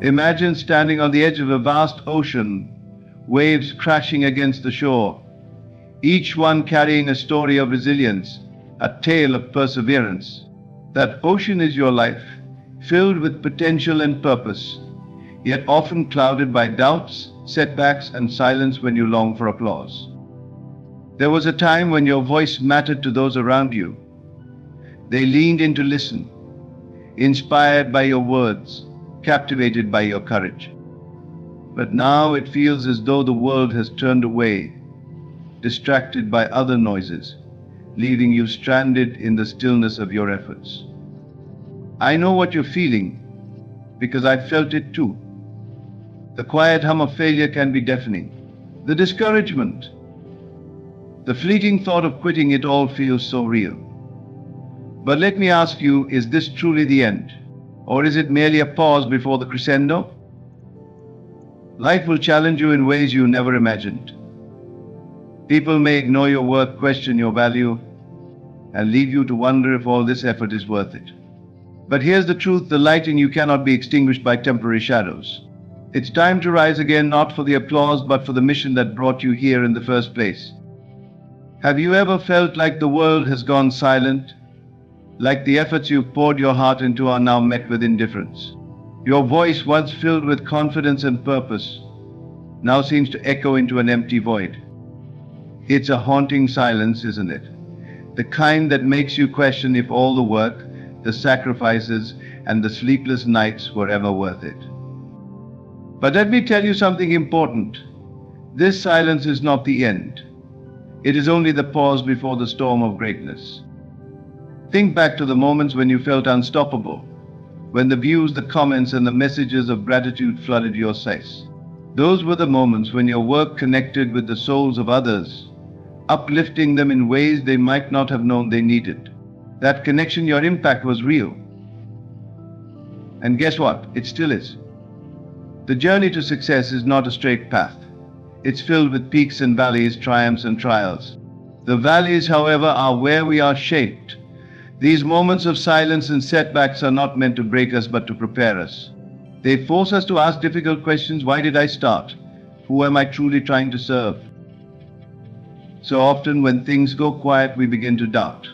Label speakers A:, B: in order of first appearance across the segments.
A: Imagine standing on the edge of a vast ocean, waves crashing against the shore, each one carrying a story of resilience, a tale of perseverance. That ocean is your life, filled with potential and purpose, yet often clouded by doubts, setbacks, and silence when you long for applause. There was a time when your voice mattered to those around you. They leaned in to listen, inspired by your words, captivated by your courage. But now it feels as though the world has turned away, distracted by other noises, leaving you stranded in the stillness of your efforts. I know what you're feeling, because I felt it too. The quiet hum of failure can be deafening. The discouragement, the fleeting thought of quitting it all feels so real. But let me ask you, is this truly the end? Or is it merely a pause before the crescendo? Life will challenge you in ways you never imagined. People may ignore your worth, question your value, and leave you to wonder if all this effort is worth it. But here's the truth: the light in you cannot be extinguished by temporary shadows. It's time to rise again, not for the applause, but for the mission that brought you here in the first place. Have you ever felt like the world has gone silent? Like the efforts you poured your heart into are now met with indifference? Your voice, once filled with confidence and purpose, now seems to echo into an empty void. It's a haunting silence, isn't it? The kind that makes you question if all the work, the sacrifices, and the sleepless nights were ever worth it. But let me tell you something important. This silence is not the end. It is only the pause before the storm of greatness. Think back to the moments when you felt unstoppable, when the views, the comments, and the messages of gratitude flooded your space. Those were the moments when your work connected with the souls of others, uplifting them in ways they might not have known they needed. That connection, your impact was real. And guess what? It still is. The journey to success is not a straight path. It's filled with peaks and valleys, triumphs and trials. The valleys, however, are where we are shaped. These moments of silence and setbacks are not meant to break us, but to prepare us. They force us to ask difficult questions. Why did I start? Who am I truly trying to serve? So often when things go quiet, we begin to doubt.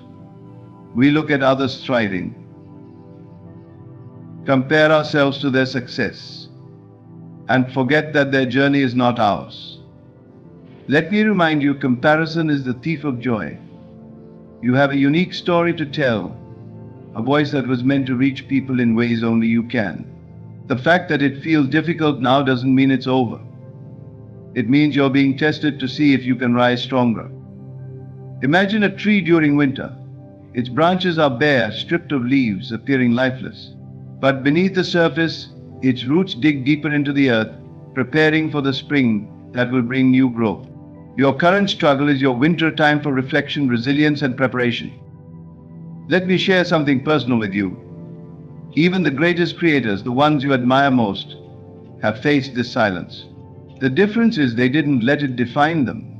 A: We look at others thriving, compare ourselves to their success, and forget that their journey is not ours. Let me remind you, comparison is the thief of joy. You have a unique story to tell, a voice that was meant to reach people in ways only you can. The fact that it feels difficult now doesn't mean it's over. It means you're being tested to see if you can rise stronger. Imagine a tree during winter. Its branches are bare, stripped of leaves, appearing lifeless. But beneath the surface, its roots dig deeper into the earth, preparing for the spring that will bring new growth. Your current struggle is your winter time for reflection, resilience, and preparation. Let me share something personal with you. Even the greatest creators, the ones you admire most, have faced this silence. The difference is they didn't let it define them.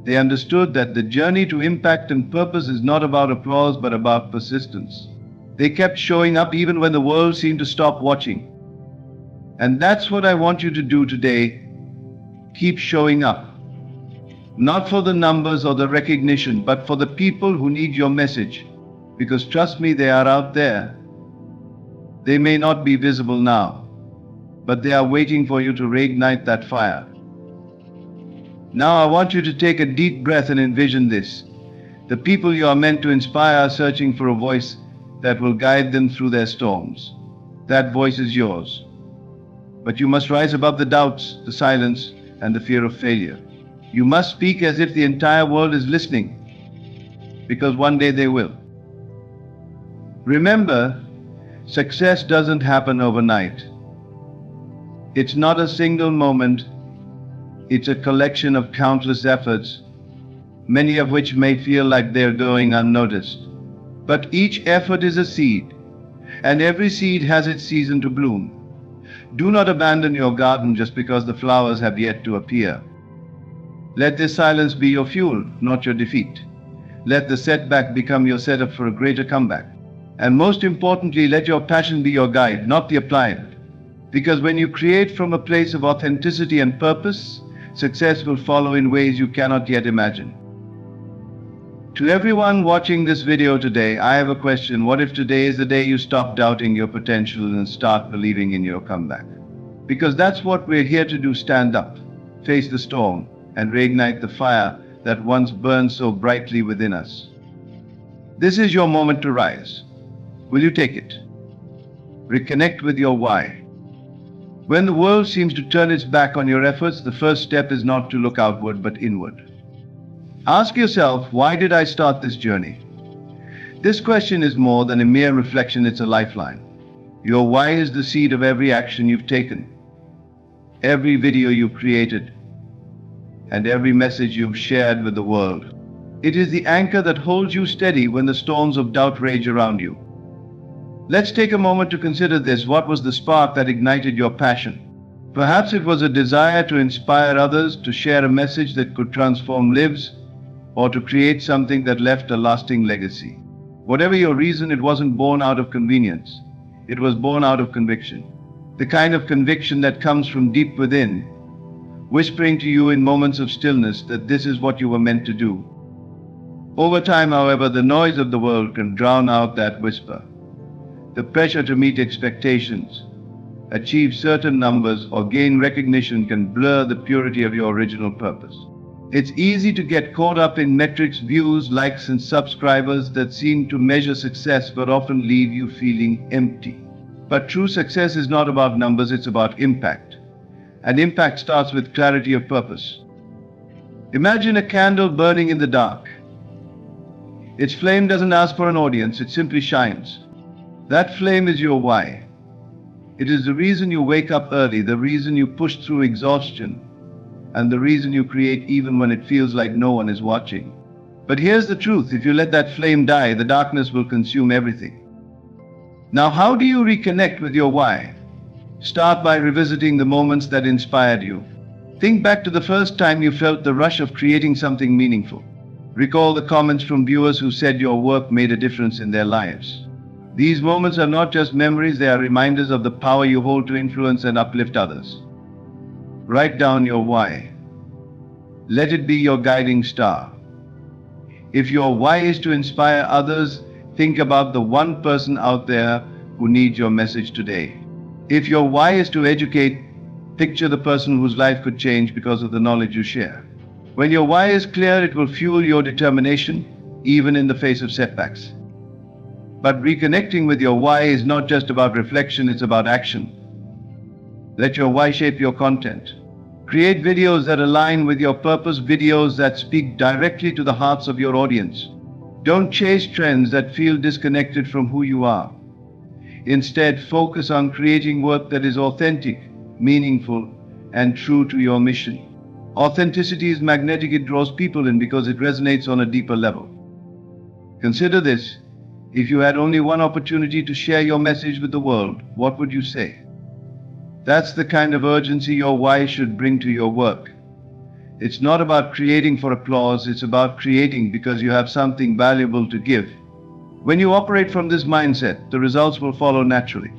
A: They understood that the journey to impact and purpose is not about applause, but about persistence. They kept showing up even when the world seemed to stop watching. And that's what I want you to do today. Keep showing up. Not for the numbers or the recognition, but for the people who need your message. Because trust me, they are out there. They may not be visible now, but they are waiting for you to reignite that fire. Now I want you to take a deep breath and envision this. The people you are meant to inspire are searching for a voice that will guide them through their storms. That voice is yours. But you must rise above the doubts, the silence, and the fear of failure. You must speak as if the entire world is listening, because one day they will. Remember, success doesn't happen overnight. It's not a single moment. It's a collection of countless efforts, many of which may feel like they're going unnoticed. But each effort is a seed, and every seed has its season to bloom. Do not abandon your garden just because the flowers have yet to appear. Let this silence be your fuel, not your defeat. Let the setback become your setup for a greater comeback. And most importantly, let your passion be your guide, not the applied. Because when you create from a place of authenticity and purpose, success will follow in ways you cannot yet imagine. To everyone watching this video today, I have a question. What if today is the day you stop doubting your potential and start believing in your comeback? Because that's what we're here to do: stand up, face the storm, and reignite the fire that once burned so brightly within us. This is your moment to rise. Will you take it? Reconnect with your why. When the world seems to turn its back on your efforts, the first step is not to look outward but inward. Ask yourself, why did I start this journey? This question is more than a mere reflection, it's a lifeline. Your why is the seed of every action you've taken, every video you've created, and every message you've shared with the world. It is the anchor that holds you steady when the storms of doubt rage around you. Let's take a moment to consider this. What was the spark that ignited your passion? Perhaps it was a desire to inspire others, to share a message that could transform lives, or to create something that left a lasting legacy. Whatever your reason, it wasn't born out of convenience. It was born out of conviction. The kind of conviction that comes from deep within, whispering to you in moments of stillness that this is what you were meant to do. Over time, however, the noise of the world can drown out that whisper. The pressure to meet expectations, achieve certain numbers, or gain recognition can blur the purity of your original purpose. It's easy to get caught up in metrics, views, likes, and subscribers that seem to measure success but often leave you feeling empty. But true success is not about numbers, it's about impact. And impact starts with clarity of purpose. Imagine a candle burning in the dark. Its flame doesn't ask for an audience, it simply shines. That flame is your why. It is the reason you wake up early, the reason you push through exhaustion, and the reason you create even when it feels like no one is watching. But here's the truth: if you let that flame die, the darkness will consume everything. Now, how do you reconnect with your why? Start by revisiting the moments that inspired you. Think back to the first time you felt the rush of creating something meaningful. Recall the comments from viewers who said your work made a difference in their lives. These moments are not just memories, they are reminders of the power you hold to influence and uplift others. Write down your why. Let it be your guiding star. If your why is to inspire others, think about the one person out there who needs your message today. If your why is to educate, picture the person whose life could change because of the knowledge you share. When your why is clear, it will fuel your determination, even in the face of setbacks. But reconnecting with your why is not just about reflection, it's about action. Let your why shape your content. Create videos that align with your purpose, videos that speak directly to the hearts of your audience. Don't chase trends that feel disconnected from who you are. Instead, focus on creating work that is authentic, meaningful, and true to your mission. Authenticity is magnetic, it draws people in because it resonates on a deeper level. Consider this: if you had only one opportunity to share your message with the world, what would you say? That's the kind of urgency your why should bring to your work. It's not about creating for applause, it's about creating because you have something valuable to give. When you operate from this mindset, the results will follow naturally.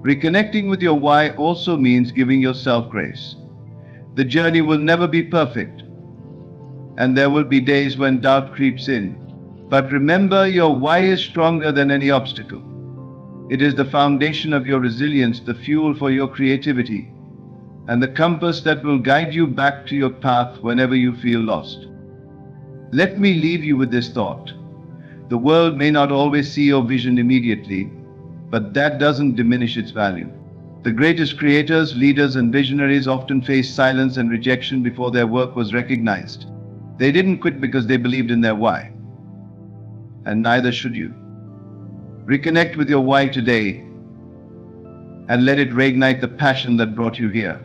A: Reconnecting with your why also means giving yourself grace. The journey will never be perfect, and there will be days when doubt creeps in. But remember, your why is stronger than any obstacle. It is the foundation of your resilience, the fuel for your creativity, and the compass that will guide you back to your path whenever you feel lost. Let me leave you with this thought. The world may not always see your vision immediately, but that doesn't diminish its value. The greatest creators, leaders, and visionaries often faced silence and rejection before their work was recognized. They didn't quit because they believed in their why. And neither should you. Reconnect with your why today and let it reignite the passion that brought you here.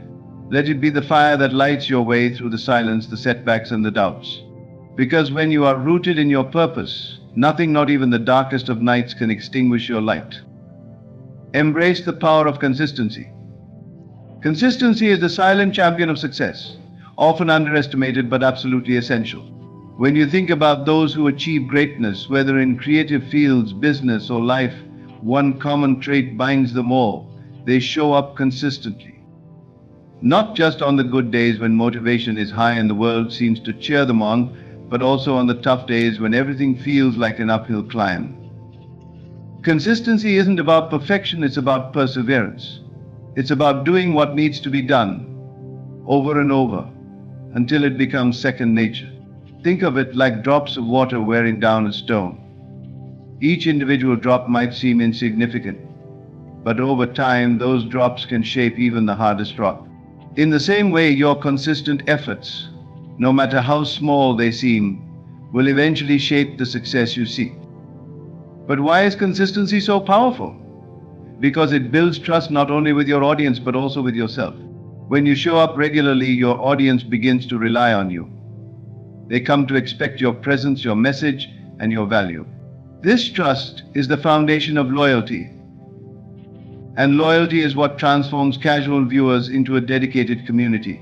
A: Let it be the fire that lights your way through the silence, the setbacks, and the doubts. Because when you are rooted in your purpose, nothing, not even the darkest of nights, can extinguish your light. Embrace the power of consistency. Consistency is the silent champion of success, often underestimated but absolutely essential. When you think about those who achieve greatness, whether in creative fields, business, or life, one common trait binds them all: They show up consistently. Not just on the good days when motivation is high and the world seems to cheer them on, but also on the tough days when everything feels like an uphill climb. Consistency isn't about perfection, it's about perseverance. It's about doing what needs to be done over and over until it becomes second nature. Think of it like drops of water wearing down a stone. Each individual drop might seem insignificant, but over time those drops can shape even the hardest rock. In the same way, your consistent efforts, no matter how small they seem, will eventually shape the success you seek. But why is consistency so powerful? Because it builds trust not only with your audience but also with yourself. When you show up regularly, your audience begins to rely on you. They come to expect your presence, your message, and your value. This trust is the foundation of loyalty. And loyalty is what transforms casual viewers into a dedicated community.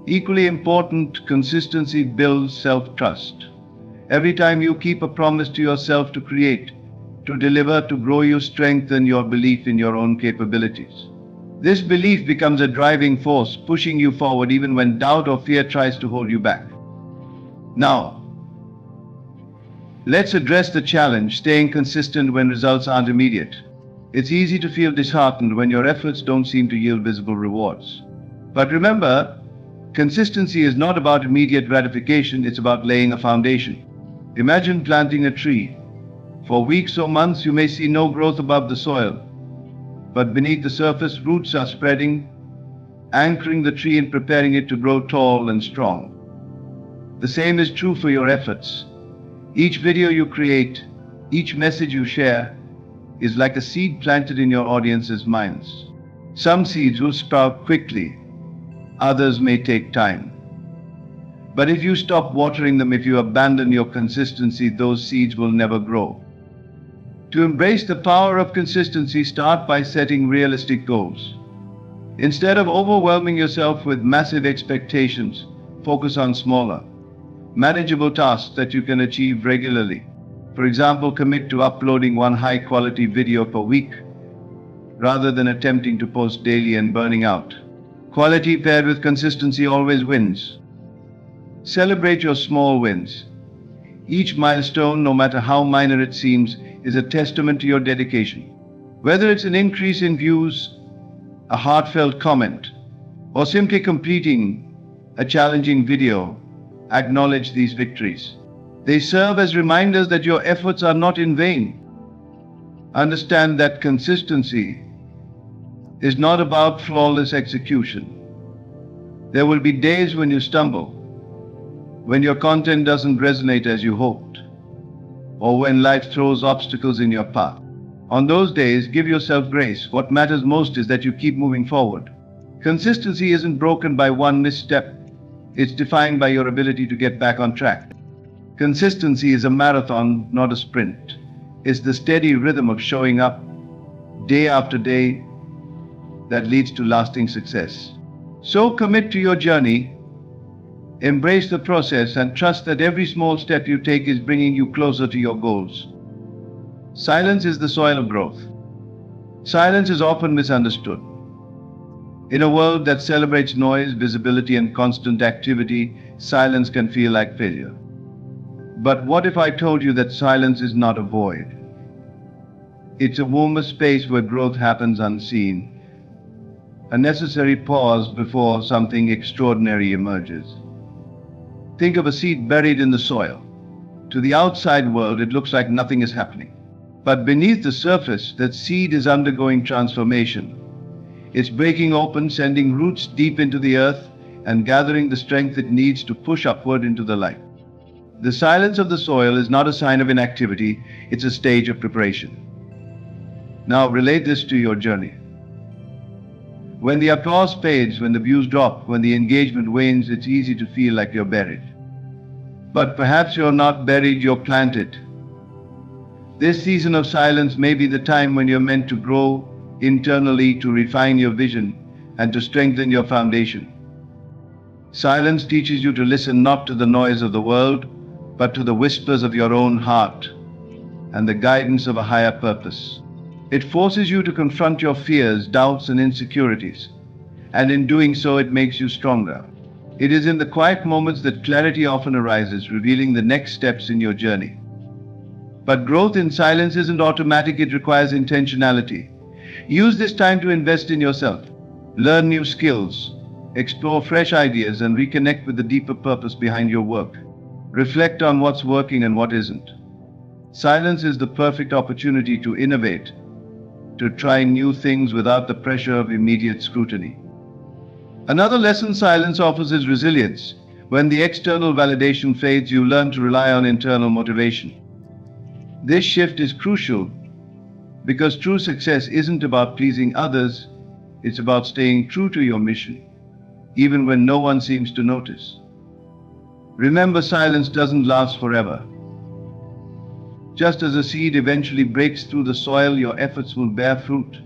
A: Equally important, consistency builds self-trust. Every time you keep a promise to yourself to create, to deliver, to grow, you strengthen your belief in your own capabilities. This belief becomes a driving force, pushing you forward even when doubt or fear tries to hold you back. Now, let's address the challenge, staying consistent when results aren't immediate. It's easy to feel disheartened when your efforts don't seem to yield visible rewards. But remember, consistency is not about immediate gratification, it's about laying a foundation. Imagine planting a tree. For weeks or months you may see no growth above the soil, but beneath the surface roots are spreading, anchoring the tree and preparing it to grow tall and strong. The same is true for your efforts. Each video you create, each message you share, is like a seed planted in your audience's minds. Some seeds will sprout quickly, others may take time. But if you stop watering them, if you abandon your consistency, those seeds will never grow. To embrace the power of consistency, start by setting realistic goals. Instead of overwhelming yourself with massive expectations, focus on smaller, manageable tasks that you can achieve regularly. For example, commit to uploading one high-quality video per week, rather than attempting to post daily and burning out. Quality paired with consistency always wins. Celebrate your small wins. Each milestone, no matter how minor it seems, is a testament to your dedication. Whether it's an increase in views, a heartfelt comment, or simply completing a challenging video, acknowledge these victories. They serve as reminders that your efforts are not in vain. Understand that consistency is not about flawless execution. There will be days when you stumble, when your content doesn't resonate as you hoped, or when life throws obstacles in your path. On those days, give yourself grace. What matters most is that you keep moving forward. Consistency isn't broken by one misstep. It's defined by your ability to get back on track. Consistency is a marathon, not a sprint. It's the steady rhythm of showing up day after day that leads to lasting success. So commit to your journey, embrace the process, and trust that every small step you take is bringing you closer to your goals. Silence is the soil of growth. Silence is often misunderstood. In a world that celebrates noise, visibility, and constant activity, silence can feel like failure. But what if I told you that silence is not a void? It's a warmer space where growth happens unseen, a necessary pause before something extraordinary emerges. Think of a seed buried in the soil. To the outside world, it looks like nothing is happening. But beneath the surface, that seed is undergoing transformation. It's breaking open, sending roots deep into the earth, and gathering the strength it needs to push upward into the light. The silence of the soil is not a sign of inactivity, it's a stage of preparation. Now relate this to your journey. When the applause fades, when the views drop, when the engagement wanes, it's easy to feel like you're buried. But perhaps you're not buried, you're planted. This season of silence may be the time when you're meant to grow internally, to refine your vision, and to strengthen your foundation. Silence teaches you to listen not to the noise of the world, but to the whispers of your own heart and the guidance of a higher purpose. It forces you to confront your fears, doubts, and insecurities, and in doing so, it makes you stronger. It is in the quiet moments that clarity often arises, revealing the next steps in your journey. But growth in silence isn't automatic, it requires intentionality. Use this time to invest in yourself, learn new skills, explore fresh ideas, and reconnect with the deeper purpose behind your work. Reflect on what's working and what isn't. Silence is the perfect opportunity to innovate, to try new things without the pressure of immediate scrutiny. Another lesson silence offers is resilience. When the external validation fades, you learn to rely on internal motivation. This shift is crucial because true success isn't about pleasing others, it's about staying true to your mission, even when no one seems to notice. Remember, silence doesn't last forever. Just as a seed eventually breaks through the soil, your efforts will bear fruit.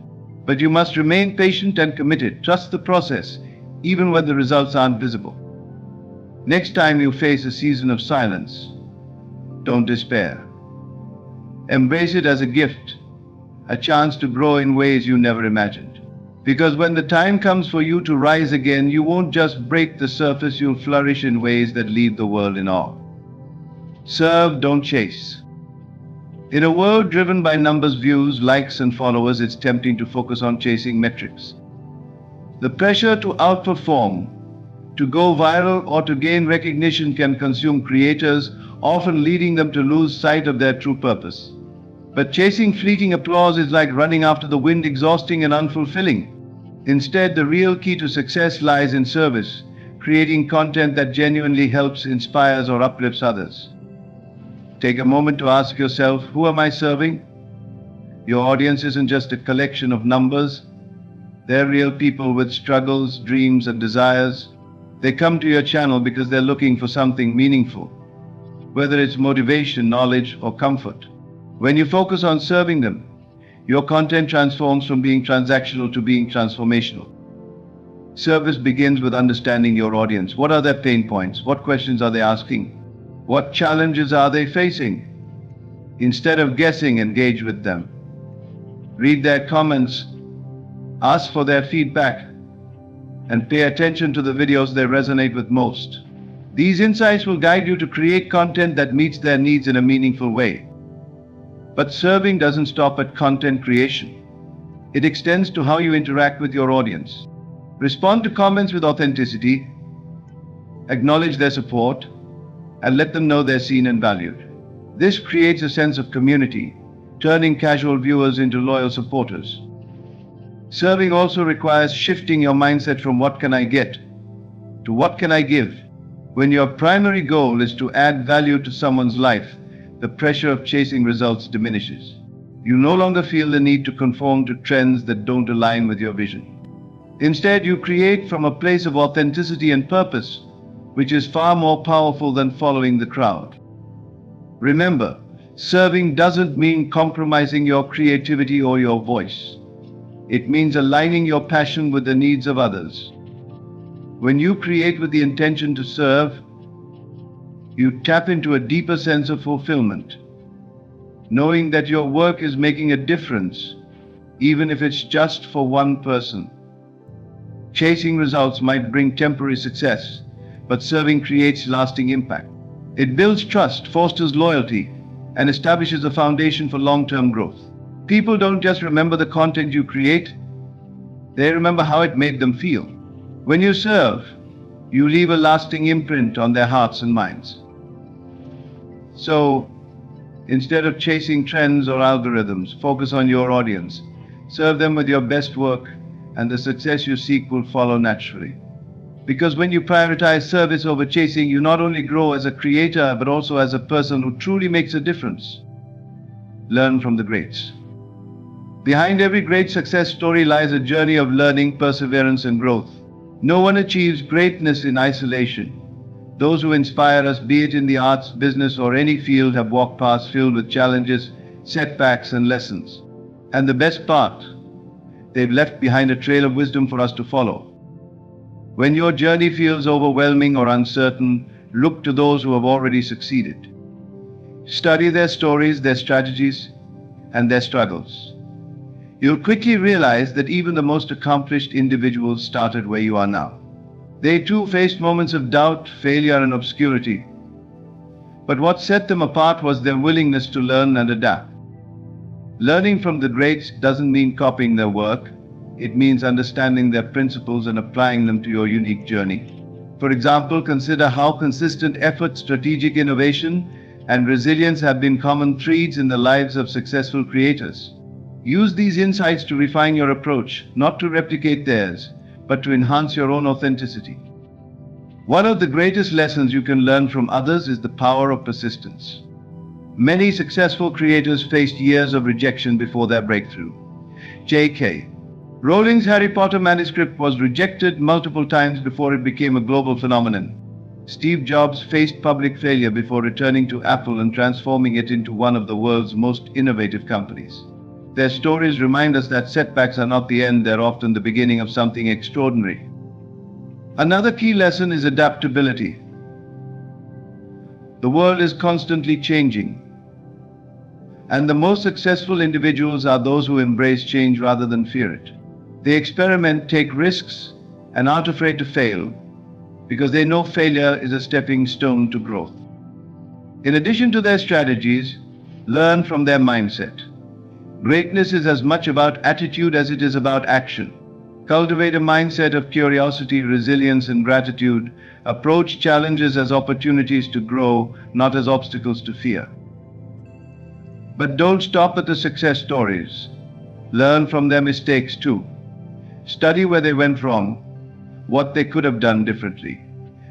A: But you must remain patient and committed. Trust the process, even when the results aren't visible. Next time you face a season of silence, don't despair. Embrace it as a gift, a chance to grow in ways you never imagined. Because when the time comes for you to rise again, you won't just break the surface, you'll flourish in ways that leave the world in awe. Serve, don't chase. In a world driven by numbers, views, likes, and followers, it's tempting to focus on chasing metrics. The pressure to outperform, to go viral, or to gain recognition can consume creators, often leading them to lose sight of their true purpose. But chasing fleeting applause is like running after the wind, exhausting and unfulfilling. Instead, the real key to success lies in service, creating content that genuinely helps, inspires, or uplifts others. Take a moment to ask yourself, who am I serving? Your audience isn't just a collection of numbers. They're real people with struggles, dreams, and desires. They come to your channel because they're looking for something meaningful, whether it's motivation, knowledge, or comfort. When you focus on serving them, your content transforms from being transactional to being transformational. Service begins with understanding your audience. What are their pain points? What questions are they asking? What challenges are they facing? Instead of guessing, engage with them. Read their comments, ask for their feedback, and pay attention to the videos they resonate with most. These insights will guide you to create content that meets their needs in a meaningful way. But serving doesn't stop at content creation. It extends to how you interact with your audience. Respond to comments with authenticity, acknowledge their support, and let them know they're seen and valued. This creates a sense of community, turning casual viewers into loyal supporters. Serving also requires shifting your mindset from what can I get to what can I give. When your primary goal is to add value to someone's life, the pressure of chasing results diminishes. You no longer feel the need to conform to trends that don't align with your vision. Instead, you create from a place of authenticity and purpose, which is far more powerful than following the crowd. Remember, serving doesn't mean compromising your creativity or your voice. It means aligning your passion with the needs of others. When you create with the intention to serve, you tap into a deeper sense of fulfillment, knowing that your work is making a difference, even if it's just for one person. Chasing results might bring temporary success, but serving creates lasting impact. It builds trust, fosters loyalty, and establishes a foundation for long-term growth. People don't just remember the content you create, they remember how it made them feel. When you serve, you leave a lasting imprint on their hearts and minds. So, instead of chasing trends or algorithms, focus on your audience. Serve them with your best work, and the success you seek will follow naturally. Because when you prioritize service over chasing, you not only grow as a creator, but also as a person who truly makes a difference. Learn from the greats. Behind every great success story lies a journey of learning, perseverance, and growth. No one achieves greatness in isolation. Those who inspire us, be it in the arts, business, or any field, have walked paths filled with challenges, setbacks, and lessons. And the best part, they've left behind a trail of wisdom for us to follow. When your journey feels overwhelming or uncertain, look to those who have already succeeded. Study their stories, their strategies, and their struggles. you'll quickly realize that even the most accomplished individuals started where you are now. They too faced moments of doubt, failure, and obscurity. But what set them apart was their willingness to learn and adapt. Learning from the greats doesn't mean copying their work. It means understanding their principles and applying them to your unique journey. For example, consider how consistent effort, strategic innovation, and resilience have been common threads in the lives of successful creators. Use these insights to refine your approach, not to replicate theirs, but to enhance your own authenticity. One of the greatest lessons you can learn from others is the power of persistence. Many successful creators faced years of rejection before their breakthrough. J.K. Rowling's Harry Potter manuscript was rejected multiple times before it became a global phenomenon. Steve Jobs faced public failure before returning to Apple and transforming it into one of the world's most innovative companies. Their stories remind us that setbacks are not the end, they're often the beginning of something extraordinary. Another key lesson is adaptability. The world is constantly changing, and the most successful individuals are those who embrace change rather than fear it. They experiment, take risks, and aren't afraid to fail, because they know failure is a stepping stone to growth. In addition to their strategies, learn from their mindset. Greatness is as much about attitude as it is about action. Cultivate a mindset of curiosity, resilience, and gratitude. Approach challenges as opportunities to grow, not as obstacles to fear. But don't stop at the success stories. Learn from their mistakes too. Study where they went wrong, what they could have done differently,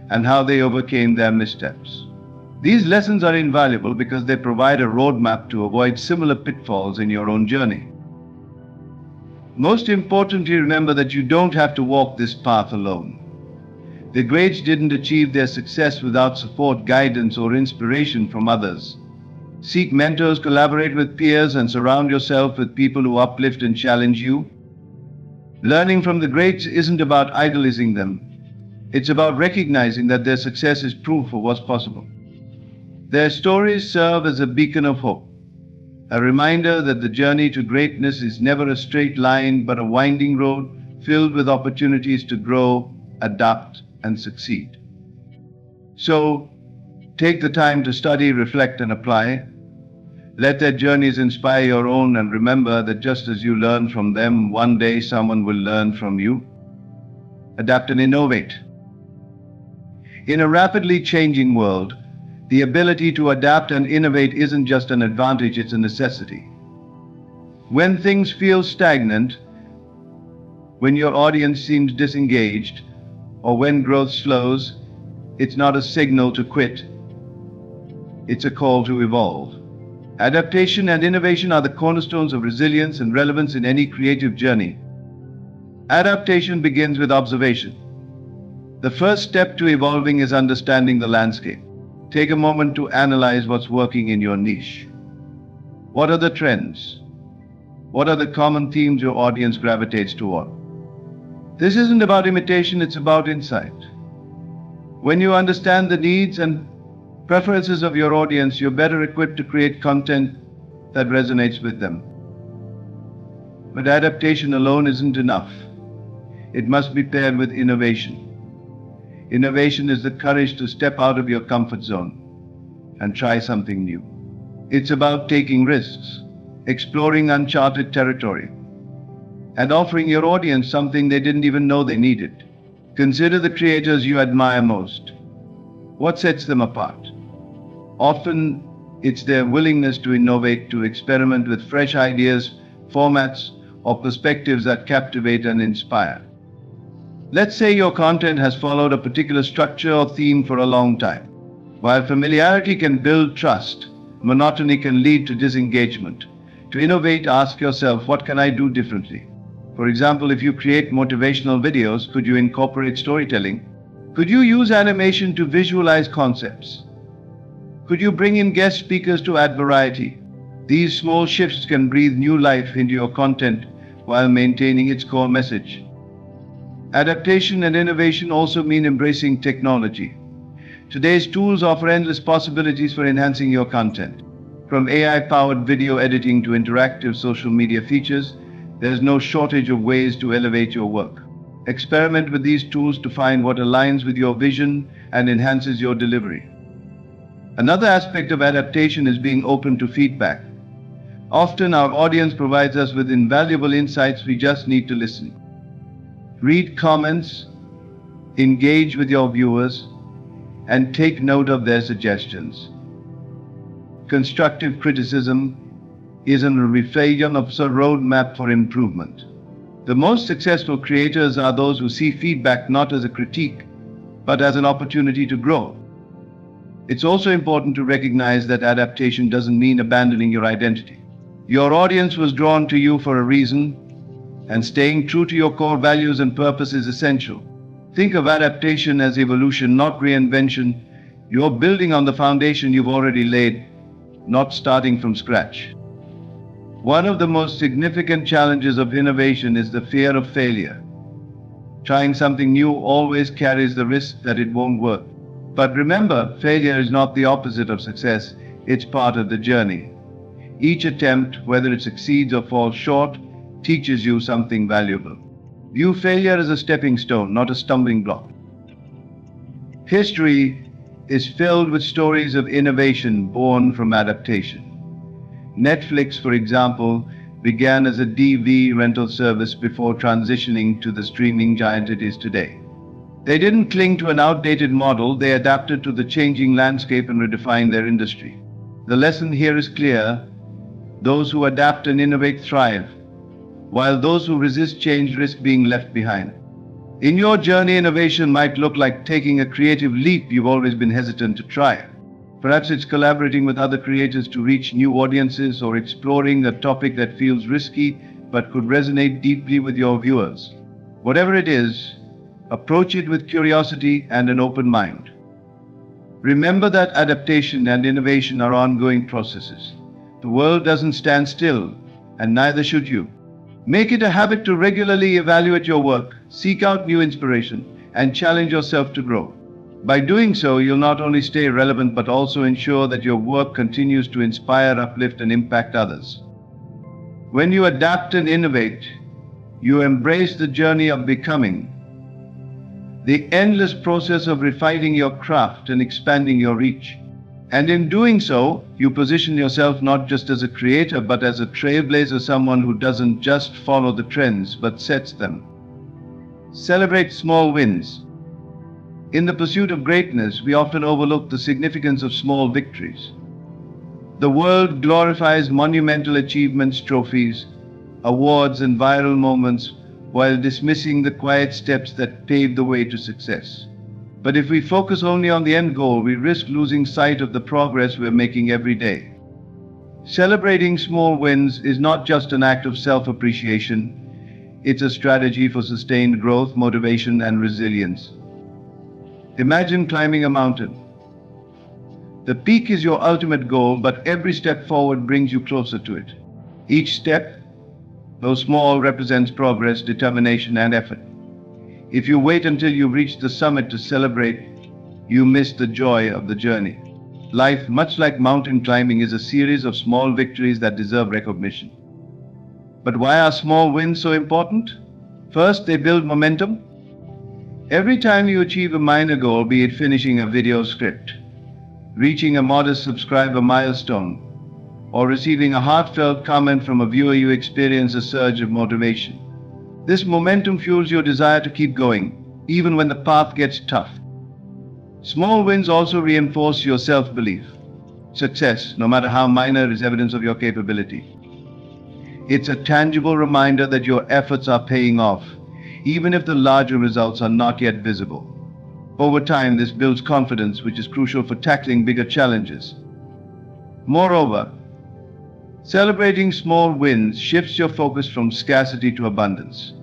A: and how they overcame their missteps. These lessons are invaluable because they provide a roadmap to avoid similar pitfalls in your own journey. Most importantly, remember that you don't have to walk this path alone. The greats didn't achieve their success without support, guidance, or inspiration from others. Seek mentors, collaborate with peers, and surround yourself with people who uplift and challenge you. Learning from the greats isn't about idolizing them. It's about recognizing that their success is proof of what's possible. Their stories serve as a beacon of hope, a reminder that the journey to greatness is never a straight line, but a winding road filled with opportunities to grow, adapt, and succeed. So, take the time to study, reflect, and apply. Let their journeys inspire your own, and remember that just as you learn from them, one day someone will learn from you. Adapt and innovate. In a rapidly changing world, the ability to adapt and innovate isn't just an advantage, it's a necessity. When things feel stagnant, when your audience seems disengaged, or when growth slows, it's not a signal to quit. It's a call to evolve. Adaptation and innovation are the cornerstones of resilience and relevance in any creative journey. Adaptation begins with observation. The first step to evolving is understanding the landscape. Take a moment to analyze what's working in your niche. What are the trends? What are the common themes your audience gravitates toward? This isn't about imitation, it's about insight. When you understand the needs and preferences of your audience, you're better equipped to create content that resonates with them. But adaptation alone isn't enough. It must be paired with innovation. Innovation is the courage to step out of your comfort zone and try something new. It's about taking risks, exploring uncharted territory, and offering your audience something they didn't even know they needed. Consider the creators you admire most. What sets them apart? Often, it's their willingness to innovate, to experiment with fresh ideas, formats, or perspectives that captivate and inspire. Let's say your content has followed a particular structure or theme for a long time. While familiarity can build trust, monotony can lead to disengagement. To innovate, ask yourself, what can I do differently? For example, if you create motivational videos, could you incorporate storytelling? Could you use animation to visualize concepts? Could you bring in guest speakers to add variety? These small shifts can breathe new life into your content while maintaining its core message. Adaptation and innovation also mean embracing technology. Today's tools offer endless possibilities for enhancing your content. From AI-powered video editing to interactive social media features, There's no shortage of ways to elevate your work. Experiment with these tools to find what aligns with your vision and enhances your delivery. Another aspect of adaptation is being open to feedback. Often our audience provides us with invaluable insights, we just need to listen. Read comments, engage with your viewers, and take note of their suggestions. Constructive criticism is a reflection of a roadmap for improvement. The most successful creators are those who see feedback not as a critique, but as an opportunity to grow. It's also important to recognize that adaptation doesn't mean abandoning your identity. Your audience was drawn to you for a reason, and staying true to your core values and purpose is essential. Think of adaptation as evolution, not reinvention. You're building on the foundation you've already laid, not starting from scratch. One of the most significant challenges of innovation is the fear of failure. Trying something new always carries the risk that it won't work. But remember, failure is not the opposite of success, it's part of the journey. Each attempt, whether it succeeds or falls short, teaches you something valuable. View failure as a stepping stone, not a stumbling block. History is filled with stories of innovation born from adaptation. Netflix, for example, began as a DVD rental service before transitioning to the streaming giant it is today. They didn't cling to an outdated model, they adapted to the changing landscape and redefined their industry. The lesson here is clear: those who adapt and innovate thrive, while those who resist change risk being left behind. In your journey, innovation might look like taking a creative leap you've always been hesitant to try. Perhaps it's collaborating with other creators to reach new audiences, or exploring a topic that feels risky but could resonate deeply with your viewers. Whatever it is, approach it with curiosity and an open mind. Remember that adaptation and innovation are ongoing processes. The world doesn't stand still, and neither should you. Make it a habit to regularly evaluate your work, seek out new inspiration, and challenge yourself to grow. By doing so, you'll not only stay relevant but also ensure that your work continues to inspire, uplift, and impact others. When you adapt and innovate, you embrace the journey of becoming, the endless process of refining your craft and expanding your reach. And in doing so, you position yourself not just as a creator, but as a trailblazer, someone who doesn't just follow the trends, but sets them. Celebrate small wins. In the pursuit of greatness, we often overlook the significance of small victories. The world glorifies monumental achievements, trophies, awards, and viral moments, while dismissing the quiet steps that pave the way to success. But if we focus only on the end goal, we risk losing sight of the progress we're making every day. Celebrating small wins is not just an act of self-appreciation, it's a strategy for sustained growth, motivation, and resilience. Imagine climbing a mountain. The peak is your ultimate goal, but every step forward brings you closer to it. Each step, though small, represents progress, determination, and effort. If you wait until you've reached the summit to celebrate, you miss the joy of the journey. Life, much like mountain climbing, is a series of small victories that deserve recognition. But why are small wins so important? First, they build momentum. Every time you achieve a minor goal, be it finishing a video script, reaching a modest subscriber milestone, or receiving a heartfelt comment from a viewer, you experience a surge of motivation. This momentum fuels your desire to keep going, even when the path gets tough. Small wins also reinforce your self-belief. Success, no matter how minor, is evidence of your capability. It's a tangible reminder that your efforts are paying off, even if the larger results are not yet visible. Over time, this builds confidence, which is crucial for tackling bigger challenges. Moreover, celebrating small wins shifts your focus from scarcity to abundance.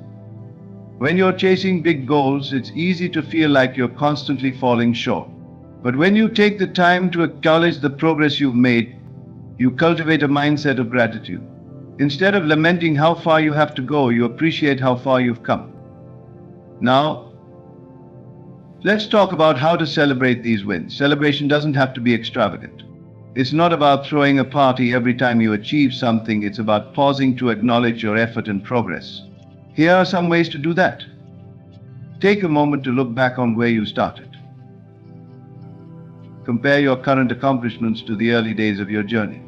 A: When you're chasing big goals, it's easy to feel like you're constantly falling short. But when you take the time to acknowledge the progress you've made, you cultivate a mindset of gratitude. Instead of lamenting how far you have to go, you appreciate how far you've come. Now, let's talk about how to celebrate these wins. Celebration doesn't have to be extravagant. It's not about throwing a party every time you achieve something, it's about pausing to acknowledge your effort and progress. Here are some ways to do that. Take a moment to look back on where you started. Compare your current accomplishments to the early days of your journey.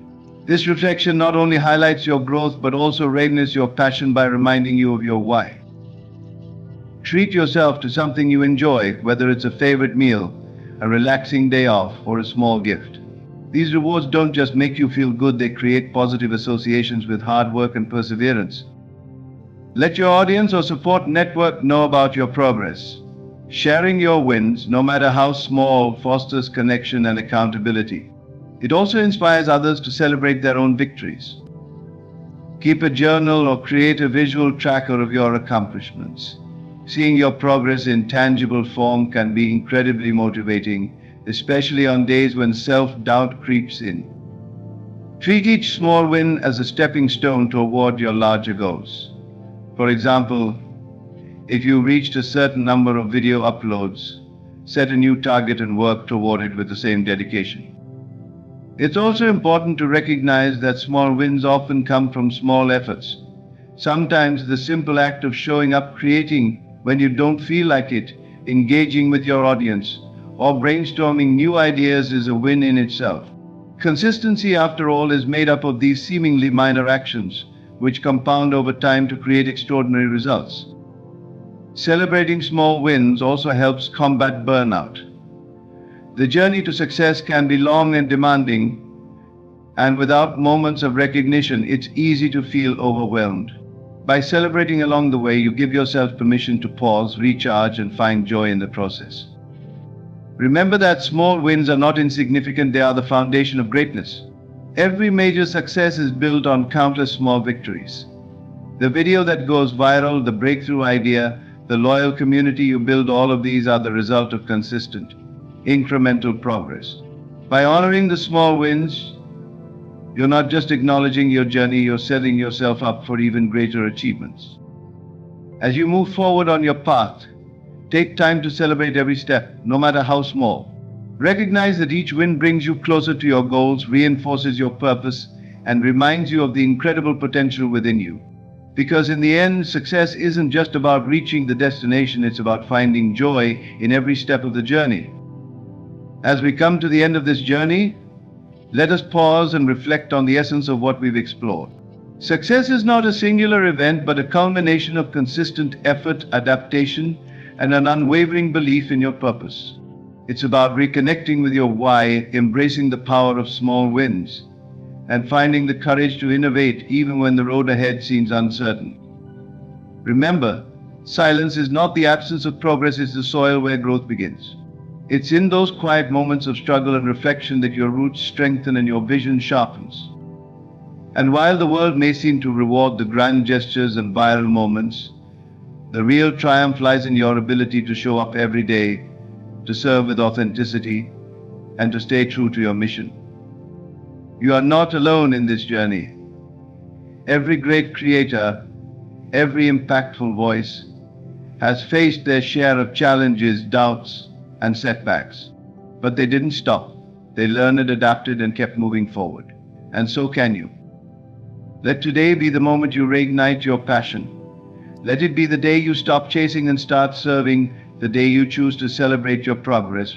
A: This reflection not only highlights your growth but also reignites your passion by reminding you of your why. Treat yourself to something you enjoy, whether it's a favorite meal, a relaxing day off, or a small gift. These rewards don't just make you feel good, they create positive associations with hard work and perseverance. Let your audience or support network know about your progress. Sharing your wins, no matter how small, fosters connection and accountability. It also inspires others to celebrate their own victories. Keep a journal or create a visual tracker of your accomplishments. Seeing your progress in tangible form can be incredibly motivating, especially on days when self-doubt creeps in. Treat each small win as a stepping stone toward your larger goals. For example, if you reached a certain number of video uploads, set a new target and work toward it with the same dedication. It's also important to recognize that small wins often come from small efforts. Sometimes the simple act of showing up, creating when you don't feel like it, engaging with your audience, or brainstorming new ideas is a win in itself. Consistency, after all, is made up of these seemingly minor actions, which compound over time to create extraordinary results. Celebrating small wins also helps combat burnout. The journey to success can be long and demanding, and without moments of recognition, it's easy to feel overwhelmed. By celebrating along the way, you give yourself permission to pause, recharge, and find joy in the process. Remember that small wins are not insignificant, they are the foundation of greatness. Every major success is built on countless small victories. The video that goes viral, the breakthrough idea, the loyal community you build, all of these are the result of consistent, incremental progress. By honoring the small wins, you're not just acknowledging your journey, you're setting yourself up for even greater achievements. As you move forward on your path, take time to celebrate every step, no matter how small. Recognize that each win brings you closer to your goals, reinforces your purpose, and reminds you of the incredible potential within you. Because in the end, success isn't just about reaching the destination, it's about finding joy in every step of the journey. As we come to the end of this journey, let us pause and reflect on the essence of what we've explored. Success is not a singular event, but a culmination of consistent effort, adaptation, and an unwavering belief in your purpose. It's about reconnecting with your why, embracing the power of small wins, and finding the courage to innovate even when the road ahead seems uncertain. Remember, silence is not the absence of progress, it's the soil where growth begins. It's in those quiet moments of struggle and reflection that your roots strengthen and your vision sharpens. And while the world may seem to reward the grand gestures and viral moments, the real triumph lies in your ability to show up every day, to serve with authenticity, and to stay true to your mission. You are not alone in this journey. Every great creator, every impactful voice has faced their share of challenges, doubts, and setbacks. But they didn't stop. They learned, adapted, and kept moving forward. And so can you. Let today be the moment you reignite your passion. Let it be the day you stop chasing and start serving, the day you choose to celebrate your progress,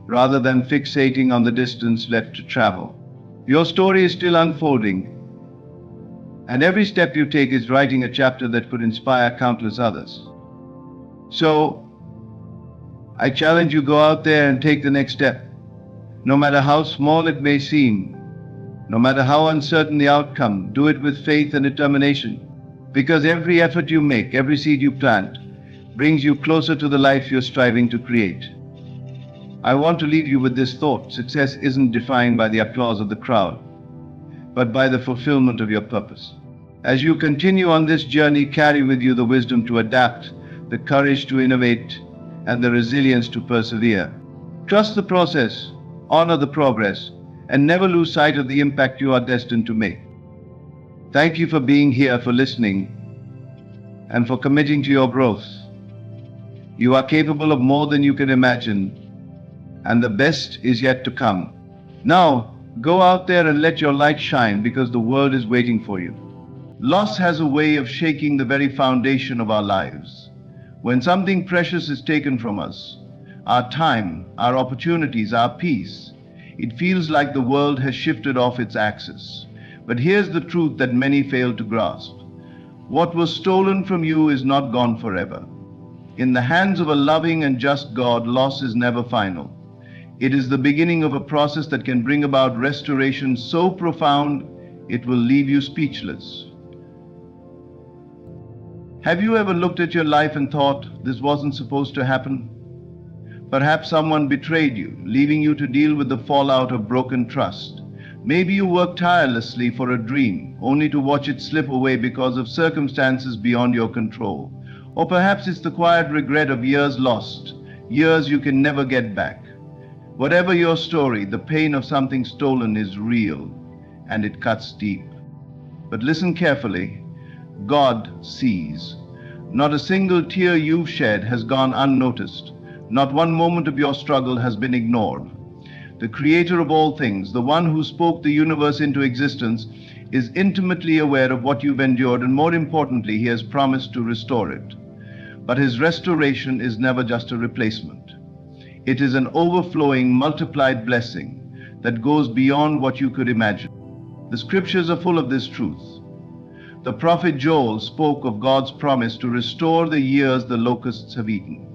A: rather than fixating on the distance left to travel. Your story is still unfolding, and every step you take is writing a chapter that could inspire countless others. So, I challenge you, go out there and take the next step. No matter how small it may seem, no matter how uncertain the outcome, do it with faith and determination. Because every effort you make, every seed you plant, brings you closer to the life you're striving to create. I want to leave you with this thought: success isn't defined by the applause of the crowd, but by the fulfillment of your purpose. As you continue on this journey, carry with you the wisdom to adapt, the courage to innovate, and the resilience to persevere. Trust the process, honor the progress, and never lose sight of the impact you are destined to make. Thank you for being here, for listening, and for committing to your growth. You are capable of more than you can imagine, and the best is yet to come. Now, Go out there and let your light shine because the world is waiting for you. Loss has a way of shaking the very foundation of our lives. When something precious is taken from us, our time, our opportunities, our peace, it feels like the world has shifted off its axis. But here's the truth that many fail to grasp. What was stolen from you is not gone forever. In the hands of a loving and just God, loss is never final. It is the beginning of a process that can bring about restoration so profound it will leave you speechless. Have you ever looked at your life and thought, this wasn't supposed to happen? Perhaps someone betrayed you, leaving you to deal with the fallout of broken trust. Maybe you worked tirelessly for a dream, only to watch it slip away because of circumstances beyond your control. Or perhaps it's the quiet regret of years lost, years you can never get back. Whatever your story, the pain of something stolen is real, and it cuts deep. But listen carefully. God sees. Not a single tear you've shed has gone unnoticed. Not one moment of your struggle has been ignored. The Creator of all things, the one who spoke the universe into existence, is intimately aware of what you've endured, and more importantly, He has promised to restore it. But His restoration is never just a replacement. It is an overflowing, multiplied blessing that goes beyond what you could imagine. The scriptures are full of this truth. The prophet Joel spoke of God's promise to restore the years the locusts have eaten.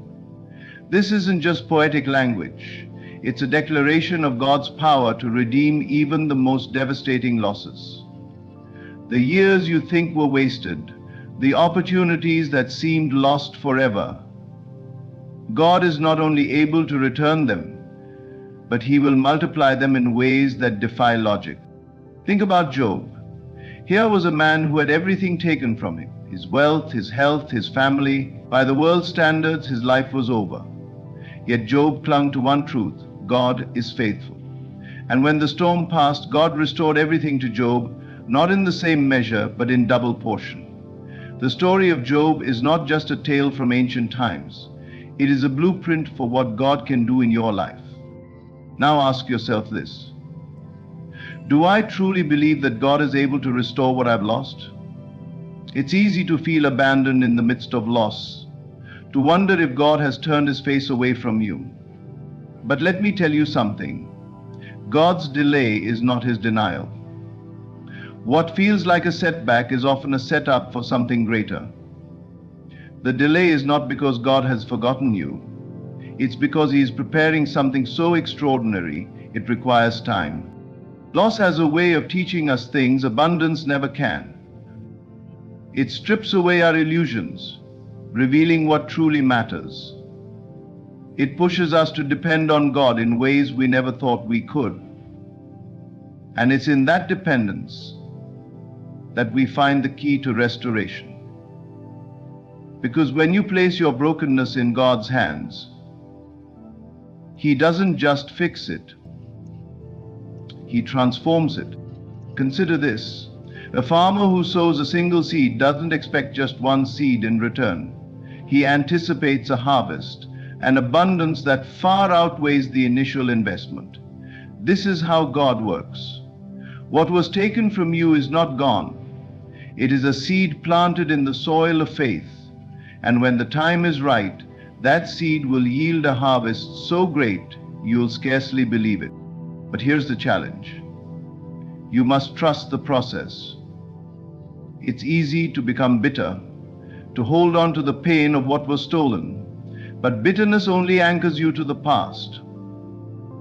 A: This isn't just poetic language. It's a declaration of God's power to redeem even the most devastating losses. The years you think were wasted, the opportunities that seemed lost forever, God is not only able to return them, but He will multiply them in ways that defy logic. Think about Job. Here was a man who had everything taken from him, his wealth, his health, his family. By the world's standards, his life was over. Yet Job clung to one truth: God is faithful. And when the storm passed, God restored everything to Job, not in the same measure, but in double portion. The story of Job is not just a tale from ancient times. It is a blueprint for what God can do in your life. Now ask yourself this: do I truly believe that God is able to restore what I've lost? It's easy to feel abandoned in the midst of loss, to wonder if God has turned His face away from you. But let me tell you something. God's delay is not His denial. What feels like a setback is often a setup for something greater. The delay is not because God has forgotten you. It's because He is preparing something so extraordinary, it requires time. Loss has a way of teaching us things abundance never can. It strips away our illusions, revealing what truly matters. It pushes us to depend on God in ways we never thought we could. And it's in that dependence that we find the key to restoration. Because when you place your brokenness in God's hands, He doesn't just fix it, He transforms it. Consider this: a farmer who sows a single seed doesn't expect just one seed in return. He anticipates a harvest, an abundance that far outweighs the initial investment. This is how God works. What was taken from you is not gone. It is a seed planted in the soil of faith, and when the time is right, that seed will yield a harvest so great you'll scarcely believe it. But here's the challenge. You must trust the process. It's easy to become bitter, to hold on to the pain of what was stolen, but bitterness only anchors you to the past.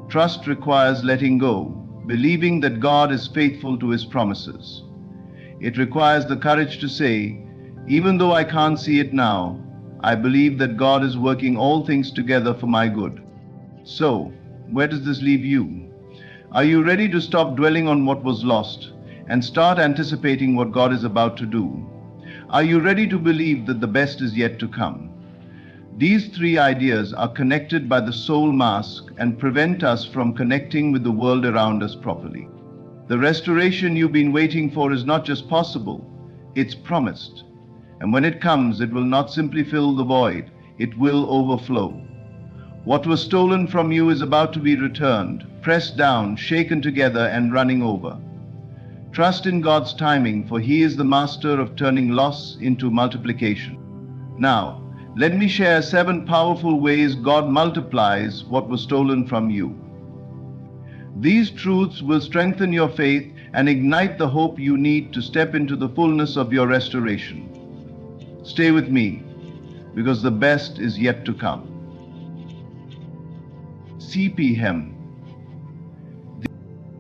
A: Trust requires letting go, believing that God is faithful to His promises. It requires the courage to say, even though I can't see it now, I believe that God is working all things together for my good. So, where does this leave you? Are you ready to stop dwelling on what was lost and start anticipating what God is about to do? Are you ready to believe that the best is yet to come? These three ideas are connected by the soul mask and prevent us from connecting with the world around us properly. The restoration you've been waiting for is not just possible, it's promised. And when it comes, it will not simply fill the void, it will overflow. What was stolen from you is about to be returned, pressed down, shaken together, and running over. Trust in God's timing, for He is the master of turning loss into multiplication. Now, let me share 7 powerful ways God multiplies what was stolen from you. These truths will strengthen your faith and ignite the hope you need to step into the fullness of your restoration. Stay with me, because the best is yet to come. CPM.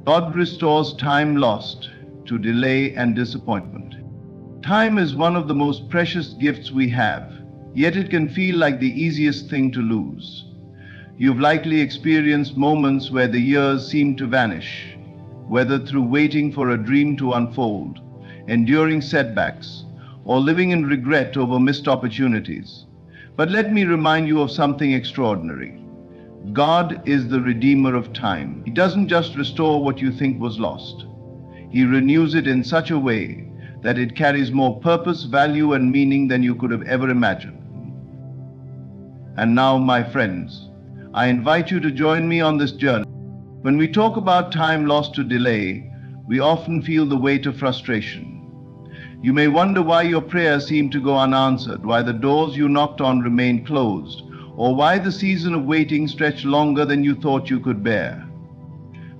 A: God restores time lost to delay and disappointment. Time is one of the most precious gifts we have, yet it can feel like the easiest thing to lose. You've likely experienced moments where the years seem to vanish, whether through waiting for a dream to unfold, enduring setbacks, or living in regret over missed opportunities. But let me remind you of something extraordinary. God is the redeemer of time. He doesn't just restore what you think was lost. He renews it in such a way that it carries more purpose, value, and meaning than you could have ever imagined. And now, my friends, I invite you to join me on this journey. When we talk about time lost to delay, we often feel the weight of frustration. You may wonder why your prayers seem to go unanswered, why the doors you knocked on remain closed, or why the season of waiting stretched longer than you thought you could bear.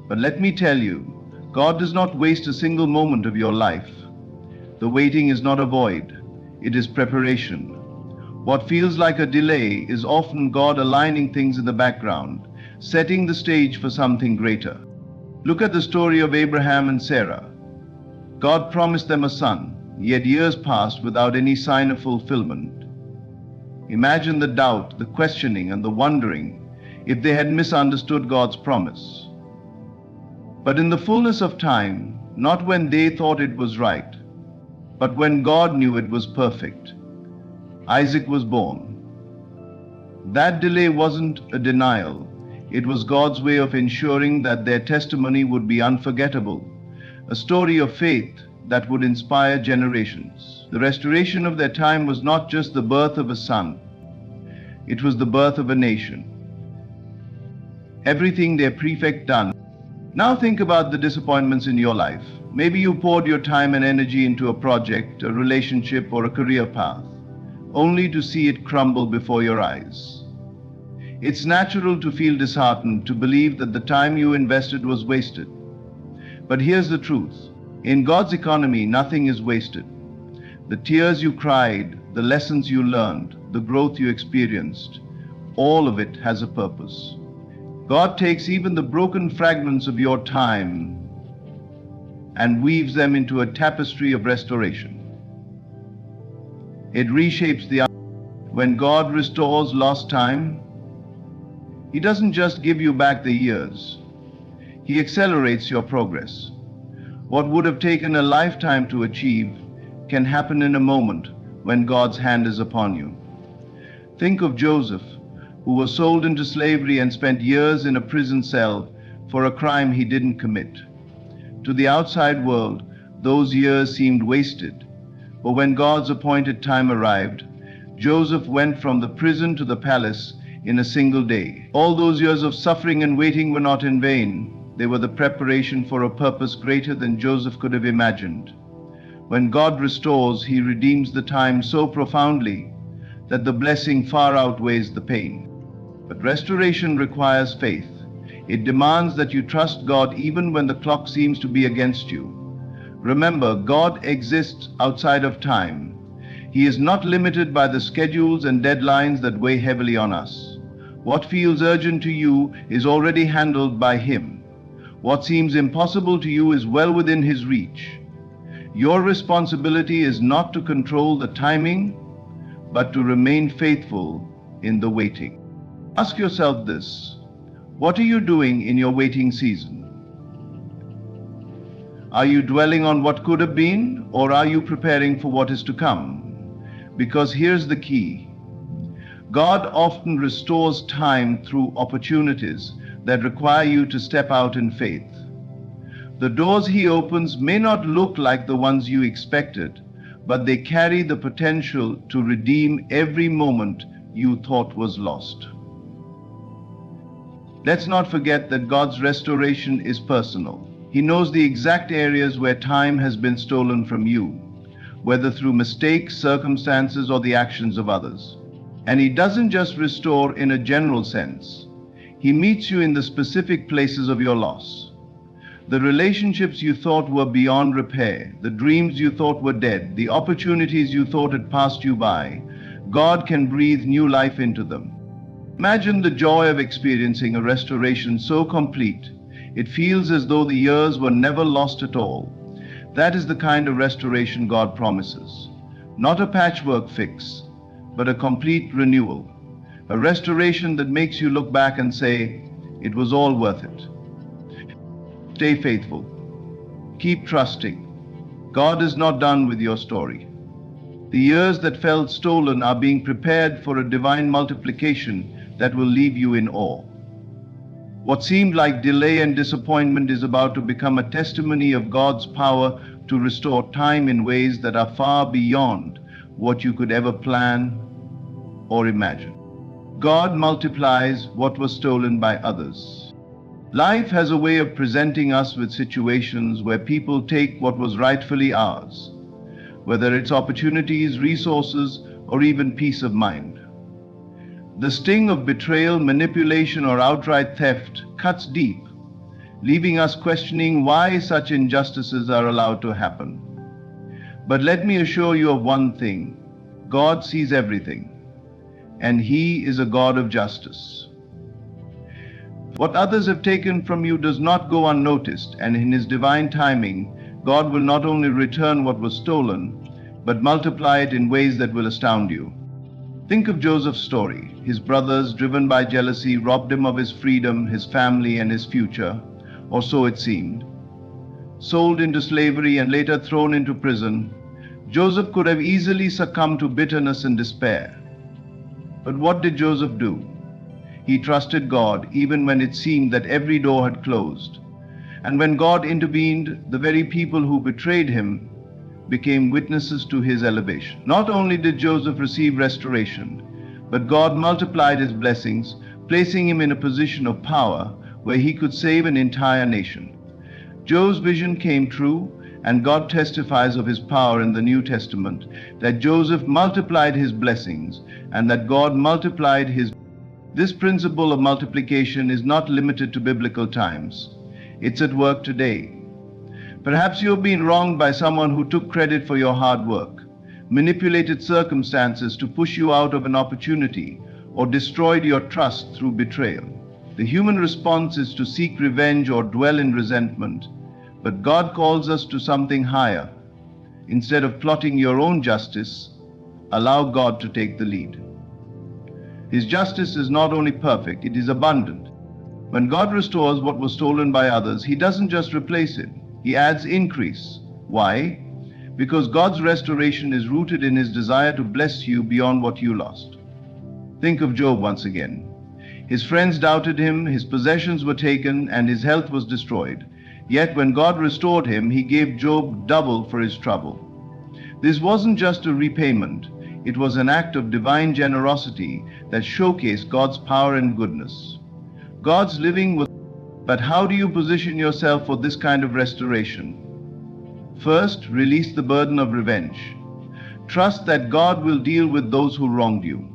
A: But let me tell you, God does not waste a single moment of your life. The waiting is not a void, it is preparation. What feels like a delay is often God aligning things in the background, setting the stage for something greater. Look at the story of Abraham and Sarah. God promised them a son, yet years passed without any sign of fulfillment. Imagine the doubt, the questioning, and the wondering if they had misunderstood God's promise. But in the fullness of time, not when they thought it was right, but when God knew it was perfect, Isaac was born. That delay wasn't a denial. It was God's way of ensuring that their testimony would be unforgettable, a story of faith that would inspire generations. The restoration of their time was not just the birth of a son, it was the birth of a nation. Everything their prefect done. Now think about the disappointments in your life. Maybe you poured your time and energy into a project, a relationship, or a career path, only to see it crumble before your eyes. It's natural to feel disheartened, to believe that the time you invested was wasted. But here's the truth. In God's economy, nothing is wasted. The tears you cried, the lessons you learned, the growth you experienced, all of it has a purpose. God takes even the broken fragments of your time and weaves them into a tapestry of restoration. It reshapes the. When God restores lost time, He doesn't just give you back the years. He accelerates your progress. What would have taken a lifetime to achieve can happen in a moment when God's hand is upon you. Think of Joseph, who was sold into slavery and spent years in a prison cell for a crime he didn't commit. To the outside world, those years seemed wasted. But when God's appointed time arrived, Joseph went from the prison to the palace in a single day. All those years of suffering and waiting were not in vain. They were the preparation for a purpose greater than Joseph could have imagined. When God restores, He redeems the time so profoundly that the blessing far outweighs the pain. But restoration requires faith. It demands that you trust God even when the clock seems to be against you. Remember, God exists outside of time. He is not limited by the schedules and deadlines that weigh heavily on us. What feels urgent to you is already handled by Him. What seems impossible to you is well within His reach. Your responsibility is not to control the timing, but to remain faithful in the waiting. Ask yourself this: what are you doing in your waiting season? Are you dwelling on what could have been, or are you preparing for what is to come? Because here's the key. God often restores time through opportunities that require you to step out in faith. The doors He opens may not look like the ones you expected, but they carry the potential to redeem every moment you thought was lost. Let's not forget that God's restoration is personal. He knows the exact areas where time has been stolen from you, whether through mistakes, circumstances, or the actions of others. And He doesn't just restore in a general sense. He meets you in the specific places of your loss. The relationships you thought were beyond repair, the dreams you thought were dead, the opportunities you thought had passed you by, God can breathe new life into them. Imagine the joy of experiencing a restoration so complete, it feels as though the years were never lost at all. That is the kind of restoration God promises. Not a patchwork fix, but a complete renewal. A restoration that makes you look back and say, it was all worth it. Stay faithful. Keep trusting. God is not done with your story. The years that felt stolen are being prepared for a divine multiplication that will leave you in awe. What seemed like delay and disappointment is about to become a testimony of God's power to restore time in ways that are far beyond what you could ever plan or imagine. God multiplies what was stolen by others. Life has a way of presenting us with situations where people take what was rightfully ours, whether it's opportunities, resources, or even peace of mind. The sting of betrayal, manipulation, or outright theft cuts deep, leaving us questioning why such injustices are allowed to happen. But let me assure you of one thing: God sees everything, and He is a God of justice. What others have taken from you does not go unnoticed, and in His divine timing, God will not only return what was stolen, but multiply it in ways that will astound you. Think of Joseph's story. His brothers, driven by jealousy, robbed him of his freedom, his family, and his future, or so it seemed. Sold into slavery and later thrown into prison, Joseph could have easily succumbed to bitterness and despair. But what did Joseph do? He trusted God even when it seemed that every door had closed. And when God intervened, the very people who betrayed him became witnesses to his elevation. Not only did Joseph receive restoration, but God multiplied his blessings, placing him in a position of power where he could save an entire nation. Joseph's vision came true, and God testifies of his power in the New Testament, that Joseph multiplied his blessings and that God multiplied his. This principle of multiplication is not limited to biblical times. It's at work today. Perhaps you have been wronged by someone who took credit for your hard work, manipulated circumstances to push you out of an opportunity, or destroyed your trust through betrayal. The human response is to seek revenge or dwell in resentment, but God calls us to something higher. Instead of plotting your own justice, allow God to take the lead. His justice is not only perfect, it is abundant. When God restores what was stolen by others, He doesn't just replace it, He adds increase. Why? Because God's restoration is rooted in His desire to bless you beyond what you lost. Think of Job once again. His friends doubted him, his possessions were taken, and his health was destroyed. Yet when God restored him, He gave Job double for his trouble. This wasn't just a repayment, it was an act of divine generosity that showcased God's power and goodness. God's living was. But how do you position yourself for this kind of restoration? First, release the burden of revenge. Trust that God will deal with those who wronged you.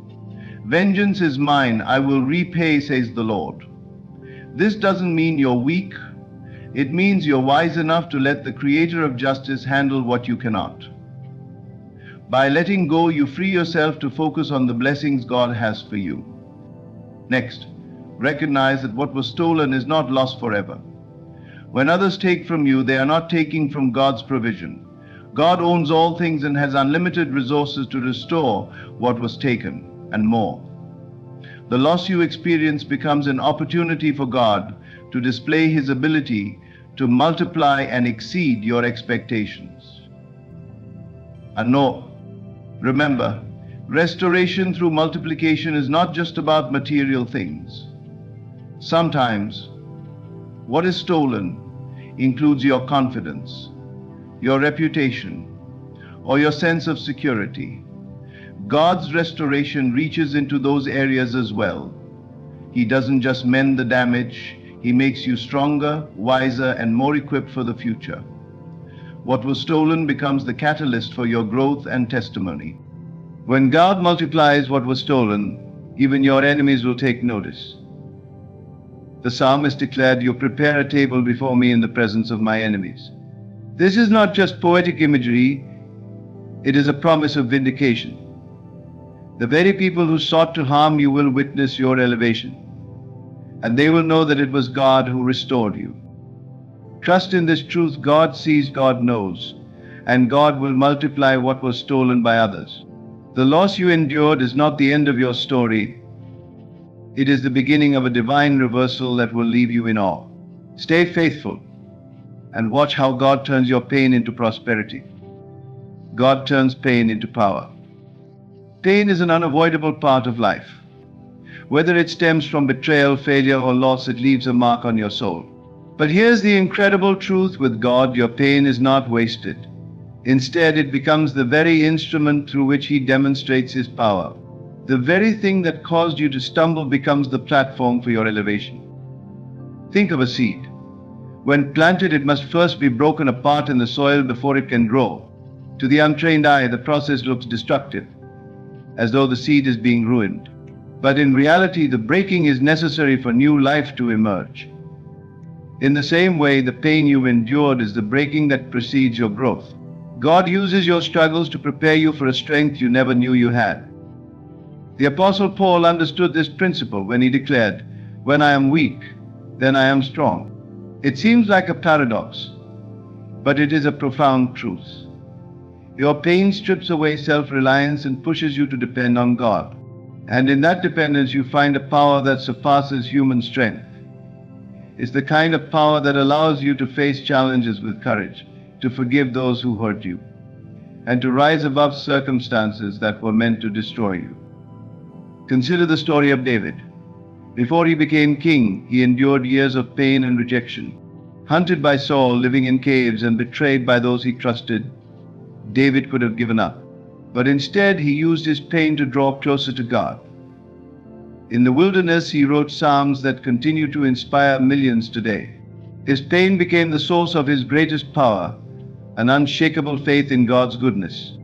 A: Vengeance is mine, I will repay, says the Lord. This doesn't mean you're weak. It means you're wise enough to let the Creator of justice handle what you cannot. By letting go, you free yourself to focus on the blessings God has for you. Next, recognize that what was stolen is not lost forever. When others take from you, they are not taking from God's provision. God owns all things and has unlimited resources to restore what was taken, and more. The loss you experience becomes an opportunity for God to display His ability to multiply and exceed your expectations. And no, remember, restoration through multiplication is not just about material things. Sometimes, what is stolen includes your confidence, your reputation, or your sense of security. God's restoration reaches into those areas as well. He doesn't just mend the damage, He makes you stronger, wiser, and more equipped for the future. What was stolen becomes the catalyst for your growth and testimony. When God multiplies what was stolen, even your enemies will take notice. The psalmist declared, "You prepare a table before me in the presence of my enemies." This is not just poetic imagery, it is a promise of vindication. The very people who sought to harm you will witness your elevation, and they will know that it was God who restored you. Trust in this truth: God sees, God knows, and God will multiply what was stolen by others. The loss you endured is not the end of your story. It is the beginning of a divine reversal that will leave you in awe. Stay faithful and watch how God turns your pain into prosperity. God turns pain into power. Pain is an unavoidable part of life. Whether it stems from betrayal, failure, or loss, it leaves a mark on your soul. But here's the incredible truth: with God, your pain is not wasted. Instead, it becomes the very instrument through which He demonstrates His power. The very thing that caused you to stumble becomes the platform for your elevation. Think of a seed. When planted, it must first be broken apart in the soil before it can grow. To the untrained eye, the process looks destructive, as though the seed is being ruined. But in reality, the breaking is necessary for new life to emerge. In the same way, the pain you endured is the breaking that precedes your growth. God uses your struggles to prepare you for a strength you never knew you had. The Apostle Paul understood this principle when he declared, "When I am weak, then I am strong." It seems like a paradox, but it is a profound truth. Your pain strips away self-reliance and pushes you to depend on God. And in that dependence, you find a power that surpasses human strength. It's the kind of power that allows you to face challenges with courage, to forgive those who hurt you, and to rise above circumstances that were meant to destroy you. Consider the story of David. Before he became king, he endured years of pain and rejection. Hunted by Saul, living in caves, and betrayed by those he trusted, David could have given up. But instead, he used his pain to draw closer to God. In the wilderness, he wrote psalms that continue to inspire millions today. His pain became the source of his greatest power, an unshakable faith in God's goodness.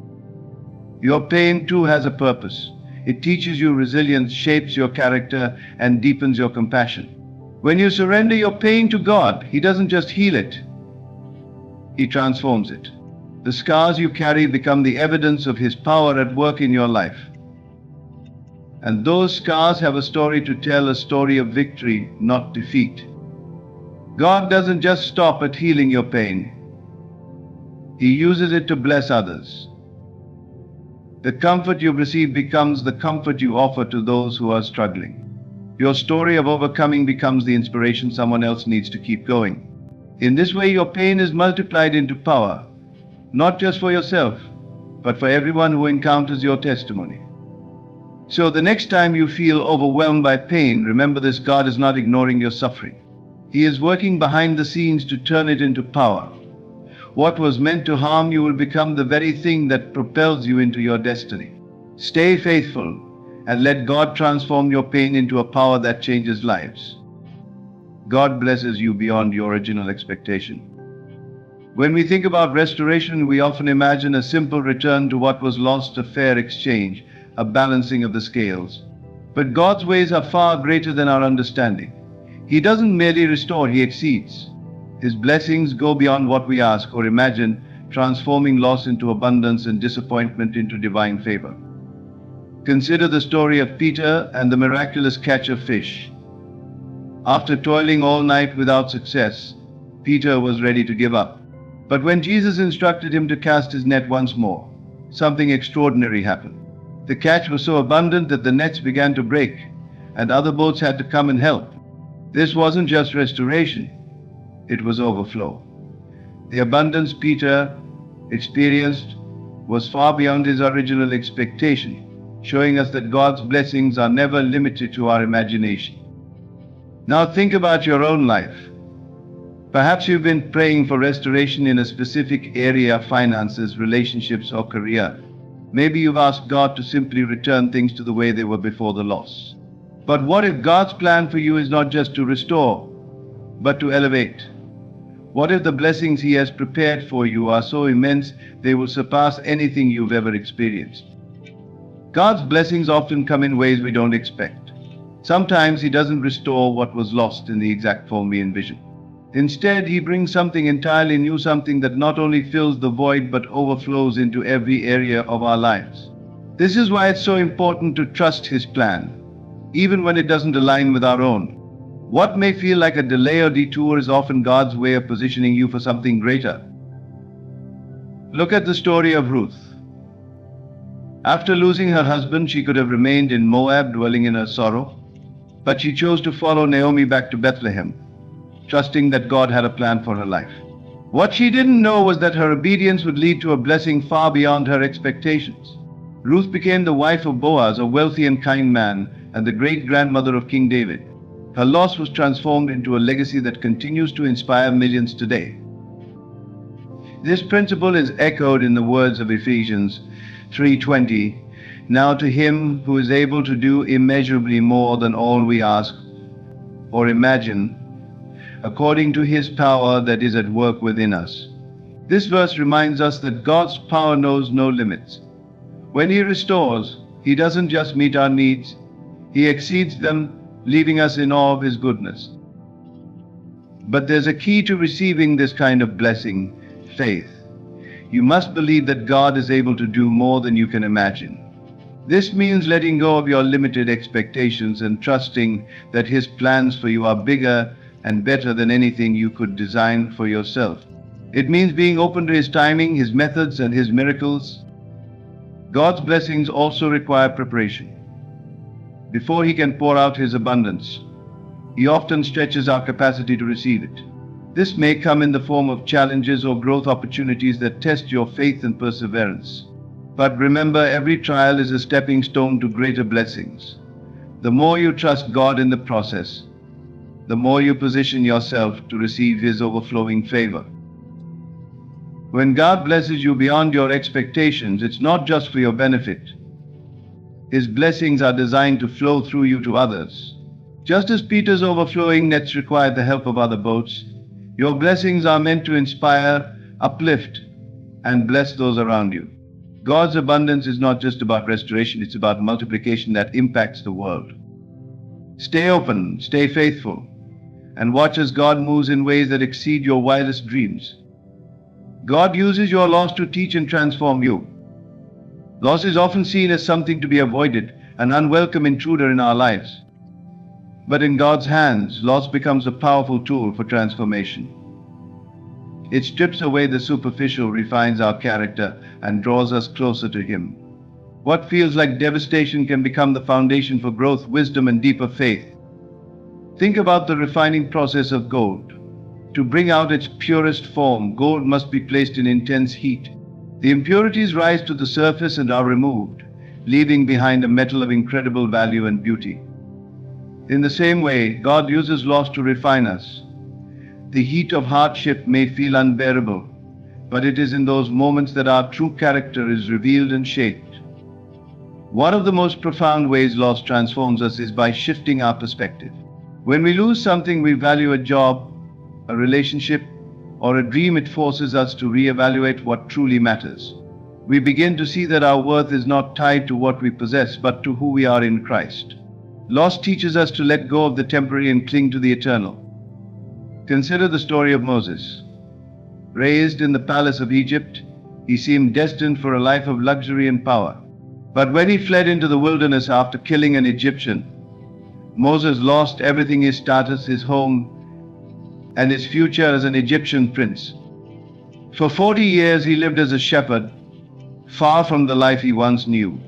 A: Your pain too has a purpose. It teaches you resilience, shapes your character, and deepens your compassion. When you surrender your pain to God, He doesn't just heal it, He transforms it. The scars you carry become the evidence of His power at work in your life. And those scars have a story to tell, a story of victory, not defeat. God doesn't just stop at healing your pain. He uses it to bless others. The comfort you've received becomes the comfort you offer to those who are struggling. Your story of overcoming becomes the inspiration someone else needs to keep going. In this way, your pain is multiplied into power, not just for yourself, but for everyone who encounters your testimony. So the next time you feel overwhelmed by pain, remember this: God is not ignoring your suffering. He is working behind the scenes to turn it into power. What was meant to harm you will become the very thing that propels you into your destiny. Stay faithful and let God transform your pain into a power that changes lives. God blesses you beyond your original expectation. When we think about restoration, we often imagine a simple return to what was lost, a fair exchange, a balancing of the scales. But God's ways are far greater than our understanding. He doesn't merely restore, He exceeds. His blessings go beyond what we ask or imagine, transforming loss into abundance and disappointment into divine favor. Consider the story of Peter and the miraculous catch of fish. After toiling all night without success, Peter was ready to give up. But when Jesus instructed him to cast his net once more, something extraordinary happened. The catch was so abundant that the nets began to break, and other boats had to come and help. This wasn't just restoration, it was overflow. The abundance Peter experienced was far beyond his original expectation, showing us that God's blessings are never limited to our imagination. Now think about your own life. Perhaps you've been praying for restoration in a specific area: finances, relationships, or career. Maybe you've asked God to simply return things to the way they were before the loss. But what if God's plan for you is not just to restore, but to elevate? What if the blessings He has prepared for you are so immense they will surpass anything you've ever experienced? God's blessings often come in ways we don't expect. Sometimes He doesn't restore what was lost in the exact form we envision. Instead, He brings something entirely new, something that not only fills the void but overflows into every area of our lives. This is why it's so important to trust His plan, even when it doesn't align with our own. What may feel like a delay or detour is often God's way of positioning you for something greater. Look at the story of Ruth. After losing her husband, she could have remained in Moab, dwelling in her sorrow, but she chose to follow Naomi back to Bethlehem, trusting that God had a plan for her life. What she didn't know was that her obedience would lead to a blessing far beyond her expectations. Ruth became the wife of Boaz, a wealthy and kind man, and the great-grandmother of King David. Her loss was transformed into a legacy that continues to inspire millions today. This principle is echoed in the words of Ephesians 3:20, "Now to Him who is able to do immeasurably more than all we ask or imagine, according to His power that is at work within us." This verse reminds us that God's power knows no limits. When He restores, He doesn't just meet our needs, He exceeds them, leaving us in awe of His goodness. But there's a key to receiving this kind of blessing: faith. You must believe that God is able to do more than you can imagine. This means letting go of your limited expectations and trusting that His plans for you are bigger and better than anything you could design for yourself. It means being open to His timing, His methods, and His miracles. God's blessings also require preparation. Before He can pour out His abundance, He often stretches our capacity to receive it. This may come in the form of challenges or growth opportunities that test your faith and perseverance. But remember, every trial is a stepping stone to greater blessings. The more you trust God in the process, the more you position yourself to receive His overflowing favor. When God blesses you beyond your expectations, it's not just for your benefit. His blessings are designed to flow through you to others. Just as Peter's overflowing nets required the help of other boats, your blessings are meant to inspire, uplift, and bless those around you. God's abundance is not just about restoration, it's about multiplication that impacts the world. Stay open, stay faithful, and watch as God moves in ways that exceed your wildest dreams. God uses your loss to teach and transform you. Loss is often seen as something to be avoided, an unwelcome intruder in our lives. But in God's hands, loss becomes a powerful tool for transformation. It strips away the superficial, refines our character, and draws us closer to Him. What feels like devastation can become the foundation for growth, wisdom, and deeper faith. Think about the refining process of gold. To bring out its purest form, gold must be placed in intense heat. The impurities rise to the surface and are removed, leaving behind a metal of incredible value and beauty. In the same way, God uses loss to refine us. The heat of hardship may feel unbearable, but it is in those moments that our true character is revealed and shaped. One of the most profound ways loss transforms us is by shifting our perspective. When we lose something we value, a job, a relationship, or a dream, it forces us to reevaluate what truly matters. We begin to see that our worth is not tied to what we possess, but to who we are in Christ. Loss teaches us to let go of the temporary and cling to the eternal. Consider the story of Moses. Raised in the palace of Egypt, he seemed destined for a life of luxury and power. But when he fled into the wilderness after killing an Egyptian, Moses lost everything: his status, his home, and his future as an Egyptian prince. For 40 years he lived as a shepherd, far from the life he once knew.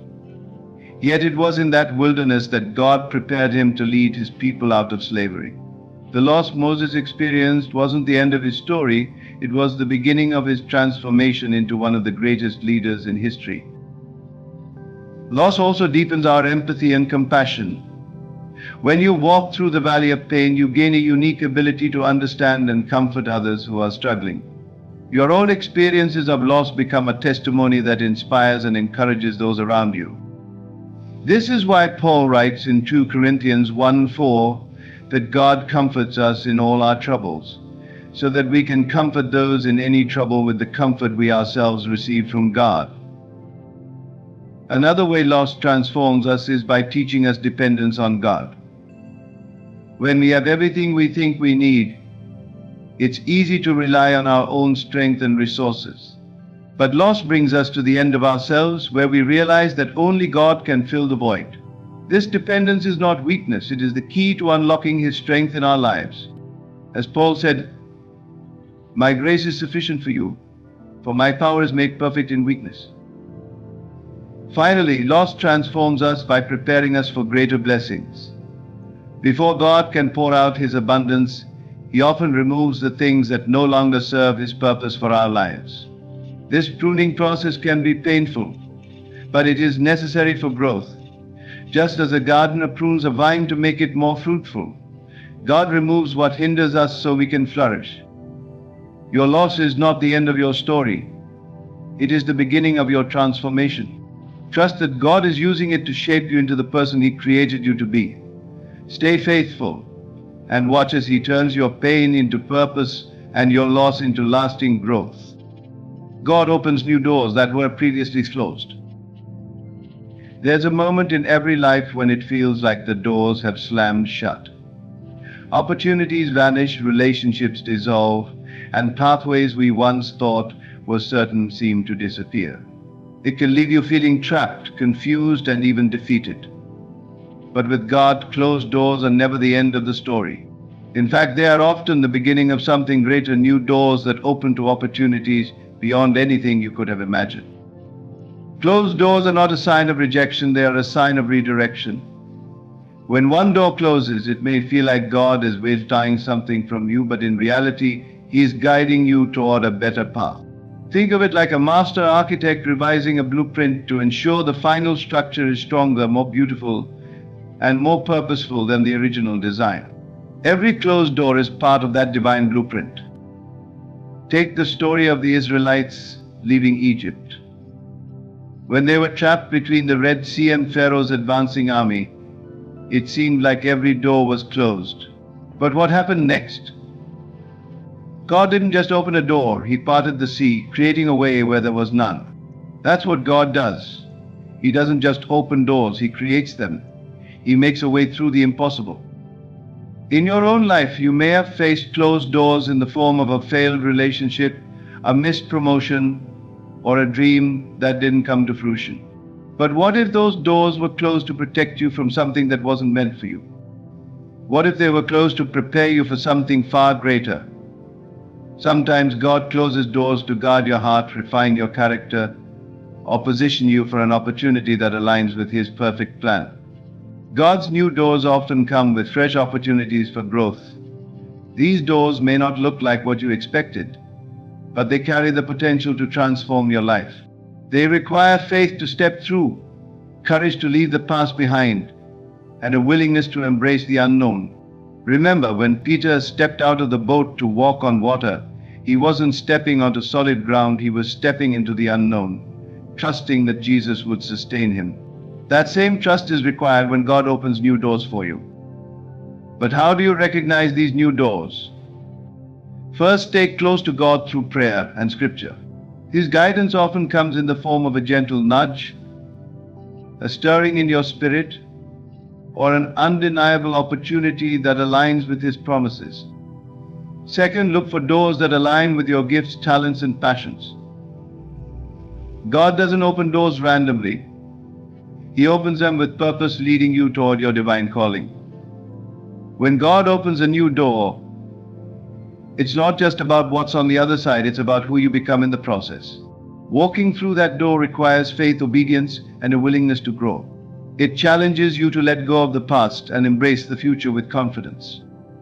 A: Yet it was in that wilderness that God prepared him to lead His people out of slavery. The loss Moses experienced wasn't the end of his story, it was the beginning of his transformation into one of the greatest leaders in history. Loss also deepens our empathy and compassion. When you walk through the valley of pain, you gain a unique ability to understand and comfort others who are struggling. Your own experiences of loss become a testimony that inspires and encourages those around you. This is why Paul writes in 2 Corinthians 1:4 that God comforts us in all our troubles, so that we can comfort those in any trouble with the comfort we ourselves receive from God. Another way loss transforms us is by teaching us dependence on God. When we have everything we think we need, it's easy to rely on our own strength and resources. But loss brings us to the end of ourselves, where we realize that only God can fill the void. This dependence is not weakness, it is the key to unlocking His strength in our lives. As Paul said, "My grace is sufficient for you, for my power is made perfect in weakness." Finally, loss transforms us by preparing us for greater blessings. Before God can pour out His abundance, He often removes the things that no longer serve His purpose for our lives. This pruning process can be painful, but it is necessary for growth. Just as a gardener prunes a vine to make it more fruitful, God removes what hinders us so we can flourish. Your loss is not the end of your story. It is the beginning of your transformation. Trust that God is using it to shape you into the person He created you to be. Stay faithful and watch as He turns your pain into purpose and your loss into lasting growth. God opens new doors that were previously closed. There's a moment in every life when it feels like the doors have slammed shut. Opportunities vanish, relationships dissolve, and pathways we once thought were certain seem to disappear. It can leave you feeling trapped, confused, and even defeated. But with God, closed doors are never the end of the story. In fact, they are often the beginning of something greater, new doors that open to opportunities beyond anything you could have imagined. Closed doors are not a sign of rejection, they are a sign of redirection. When one door closes, it may feel like God is withholding something from you, but in reality, He is guiding you toward a better path. Think of it like a master architect revising a blueprint to ensure the final structure is stronger, more beautiful, and more purposeful than the original design. Every closed door is part of that divine blueprint. Take the story of the Israelites leaving Egypt. When they were trapped between the Red Sea and Pharaoh's advancing army, it seemed like every door was closed. But what happened next? God didn't just open a door, He parted the sea, creating a way where there was none. That's what God does. He doesn't just open doors, He creates them. He makes a way through the impossible. In your own life, you may have faced closed doors in the form of a failed relationship, a missed promotion, or a dream that didn't come to fruition. But what if those doors were closed to protect you from something that wasn't meant for you? What if they were closed to prepare you for something far greater? Sometimes God closes doors to guard your heart, refine your character, or position you for an opportunity that aligns with His perfect plan. God's new doors often come with fresh opportunities for growth. These doors may not look like what you expected, but they carry the potential to transform your life. They require faith to step through, courage to leave the past behind, and a willingness to embrace the unknown. Remember, when Peter stepped out of the boat to walk on water, he wasn't stepping onto solid ground, he was stepping into the unknown, trusting that Jesus would sustain him. That same trust is required when God opens new doors for you. But how do you recognize these new doors? First, stay close to God through prayer and scripture. His guidance often comes in the form of a gentle nudge, a stirring in your spirit, or an undeniable opportunity that aligns with His promises. Second, look for doors that align with your gifts, talents, and passions. God doesn't open doors randomly. He opens them with purpose, leading you toward your divine calling. When God opens a new door, it's not just about what's on the other side, it's about who you become in the process. Walking through that door requires faith, obedience, and a willingness to grow. It challenges you to let go of the past and embrace the future with confidence.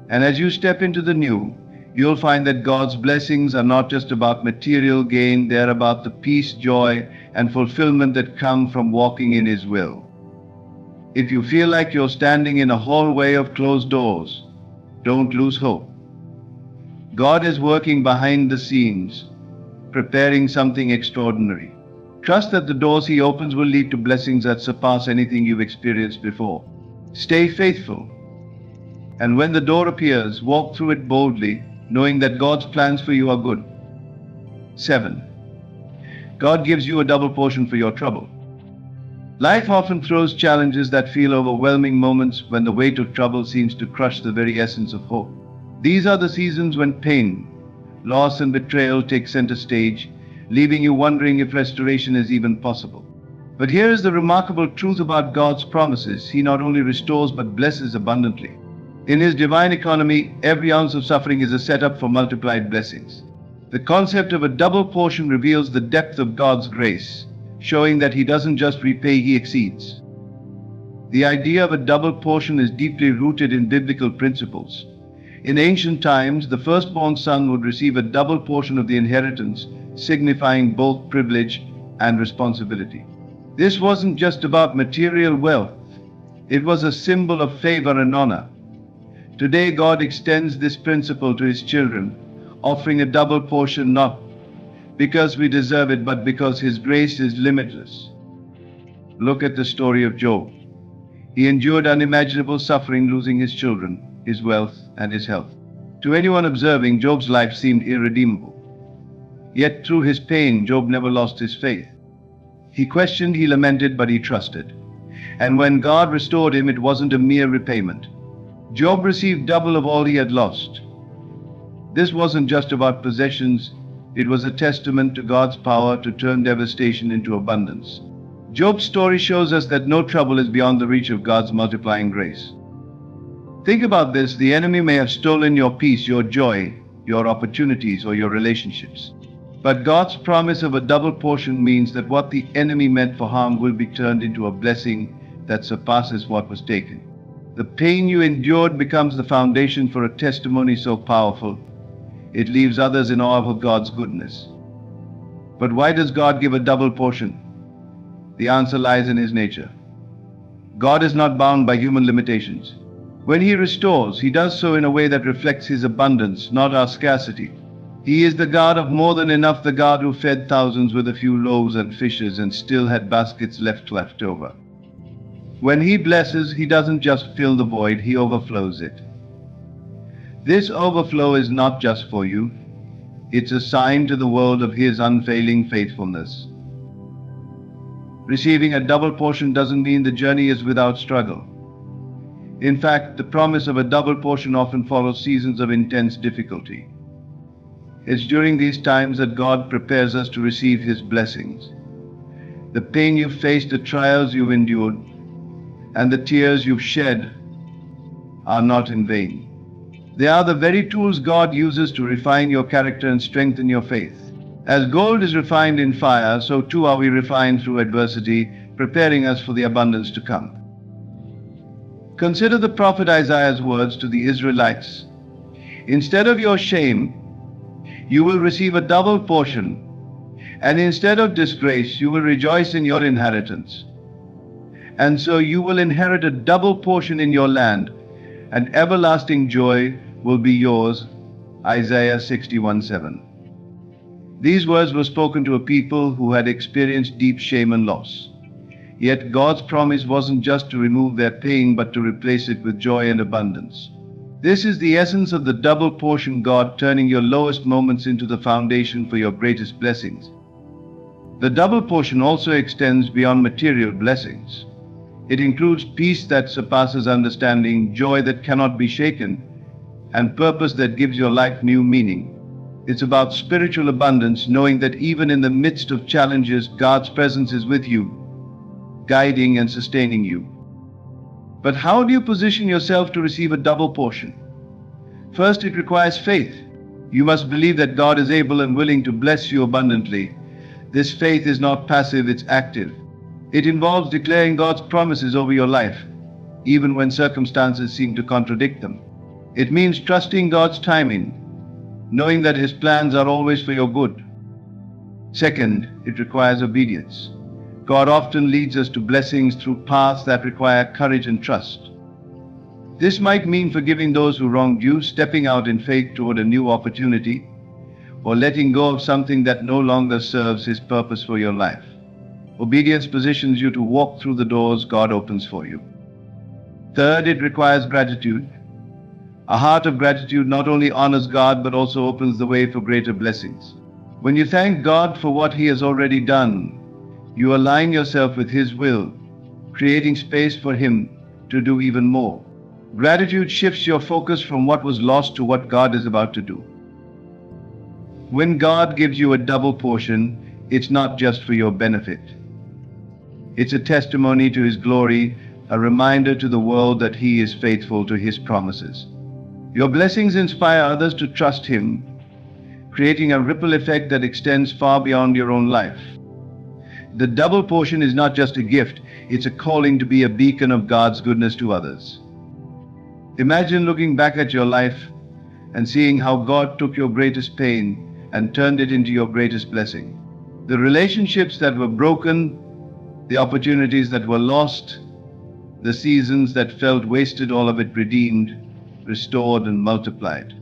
A: And as you step into the new, you'll find that God's blessings are not just about material gain, they're about the peace, joy, and fulfillment that come from walking in His will. If you feel like you're standing in a hallway of closed doors, don't lose hope. God is working behind the scenes, preparing something extraordinary. Trust that the doors He opens will lead to blessings that surpass anything you've experienced before. Stay faithful. And when the door appears, walk through it boldly, knowing that God's plans for you are good. 7. God gives you a double portion for your trouble. Life often throws challenges that feel overwhelming, moments when the weight of trouble seems to crush the very essence of hope. These are the seasons when pain, loss, and betrayal take center stage, leaving you wondering if restoration is even possible. But here is the remarkable truth about God's promises. He not only restores but blesses abundantly. In His divine economy, every ounce of suffering is a setup for multiplied blessings. The concept of a double portion reveals the depth of God's grace, showing that He doesn't just repay, He exceeds. The idea of a double portion is deeply rooted in biblical principles. In ancient times, the firstborn son would receive a double portion of the inheritance, signifying both privilege and responsibility. This wasn't just about material wealth, it was a symbol of favor and honor. Today, God extends this principle to His children, offering a double portion not because we deserve it, but because His grace is limitless. Look at the story of Job. He endured unimaginable suffering, losing his children, his wealth, and his health. To anyone observing, Job's life seemed irredeemable. Yet through his pain, Job never lost his faith. He questioned, he lamented, but he trusted. And when God restored him, it wasn't a mere repayment. Job received double of all he had lost. This wasn't just about possessions, it was a testament to God's power to turn devastation into abundance. Job's story shows us that no trouble is beyond the reach of God's multiplying grace. Think about this: the enemy may have stolen your peace, your joy, your opportunities, or your relationships. But God's promise of a double portion means that what the enemy meant for harm will be turned into a blessing that surpasses what was taken. The pain you endured becomes the foundation for a testimony so powerful, it leaves others in awe of God's goodness. But why does God give a double portion? The answer lies in His nature. God is not bound by human limitations. When He restores, He does so in a way that reflects His abundance, not our scarcity. He is the God of more than enough, the God who fed thousands with a few loaves and fishes and still had baskets left over. When He blesses, He doesn't just fill the void, He overflows it. This overflow is not just for you, it's a sign to the world of His unfailing faithfulness. Receiving a double portion doesn't mean the journey is without struggle. In fact, the promise of a double portion often follows seasons of intense difficulty. It's during these times that God prepares us to receive His blessings. The pain you've faced, the trials you've endured, and the tears you've shed are not in vain. They are the very tools God uses to refine your character and strengthen your faith. As gold is refined in fire, so too are we refined through adversity, preparing us for the abundance to come. Consider the prophet Isaiah's words to the Israelites. Instead of your shame, you will receive a double portion, and instead of disgrace, you will rejoice in your inheritance. And so you will inherit a double portion in your land, and everlasting joy will be yours. Isaiah 61:7. These words were spoken to a people who had experienced deep shame and loss. Yet God's promise wasn't just to remove their pain, but to replace it with joy and abundance. This is the essence of the double portion: God turning your lowest moments into the foundation for your greatest blessings. The double portion also extends beyond material blessings. It includes peace that surpasses understanding, joy that cannot be shaken, and purpose that gives your life new meaning. It's about spiritual abundance, knowing that even in the midst of challenges, God's presence is with you, guiding and sustaining you. But how do you position yourself to receive a double portion? First, it requires faith. You must believe that God is able and willing to bless you abundantly. This faith is not passive, it's active. It involves declaring God's promises over your life, even when circumstances seem to contradict them. It means trusting God's timing, knowing that His plans are always for your good. Second, it requires obedience. God often leads us to blessings through paths that require courage and trust. This might mean forgiving those who wronged you, stepping out in faith toward a new opportunity, or letting go of something that no longer serves His purpose for your life. Obedience positions you to walk through the doors God opens for you. Third, it requires gratitude. A heart of gratitude not only honors God but also opens the way for greater blessings. When you thank God for what He has already done, you align yourself with His will, creating space for Him to do even more. Gratitude shifts your focus from what was lost to what God is about to do. When God gives you a double portion, it's not just for your benefit. It's a testimony to His glory, a reminder to the world that He is faithful to His promises. Your blessings inspire others to trust Him, creating a ripple effect that extends far beyond your own life. The double portion is not just a gift, it's a calling to be a beacon of God's goodness to others. Imagine looking back at your life and seeing how God took your greatest pain and turned it into your greatest blessing. The relationships that were broken, the opportunities that were lost, the seasons that felt wasted, all of it redeemed, restored, and multiplied.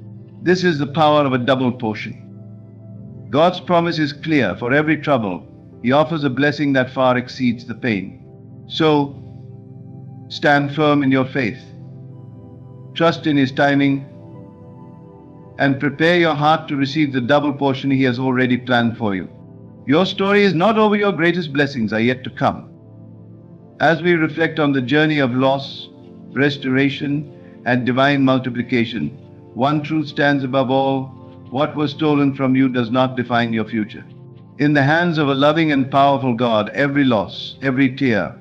A: This is the power of a double portion. God's promise is clear. For every trouble, He offers a blessing that far exceeds the pain. So, stand firm in your faith. Trust in His timing and prepare your heart to receive the double portion He has already planned for you. Your story is not over. Your greatest blessings are yet to come. As we reflect on the journey of loss, restoration, and divine multiplication, one truth stands above all: what was stolen from you does not define your future. In the hands of a loving and powerful God, every loss, every tear,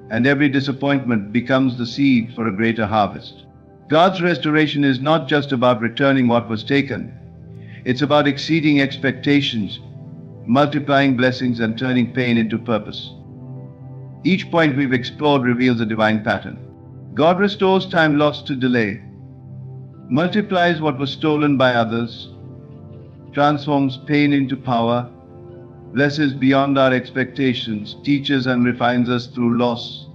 A: and every disappointment becomes the seed for a greater harvest. God's restoration is not just about returning what was taken. It's about exceeding expectations, multiplying blessings, and turning pain into purpose. Each point we've explored reveals a divine pattern. God restores time lost to delay, multiplies what was stolen by others, transforms pain into power, blesses beyond our expectations, teaches and refines us through loss,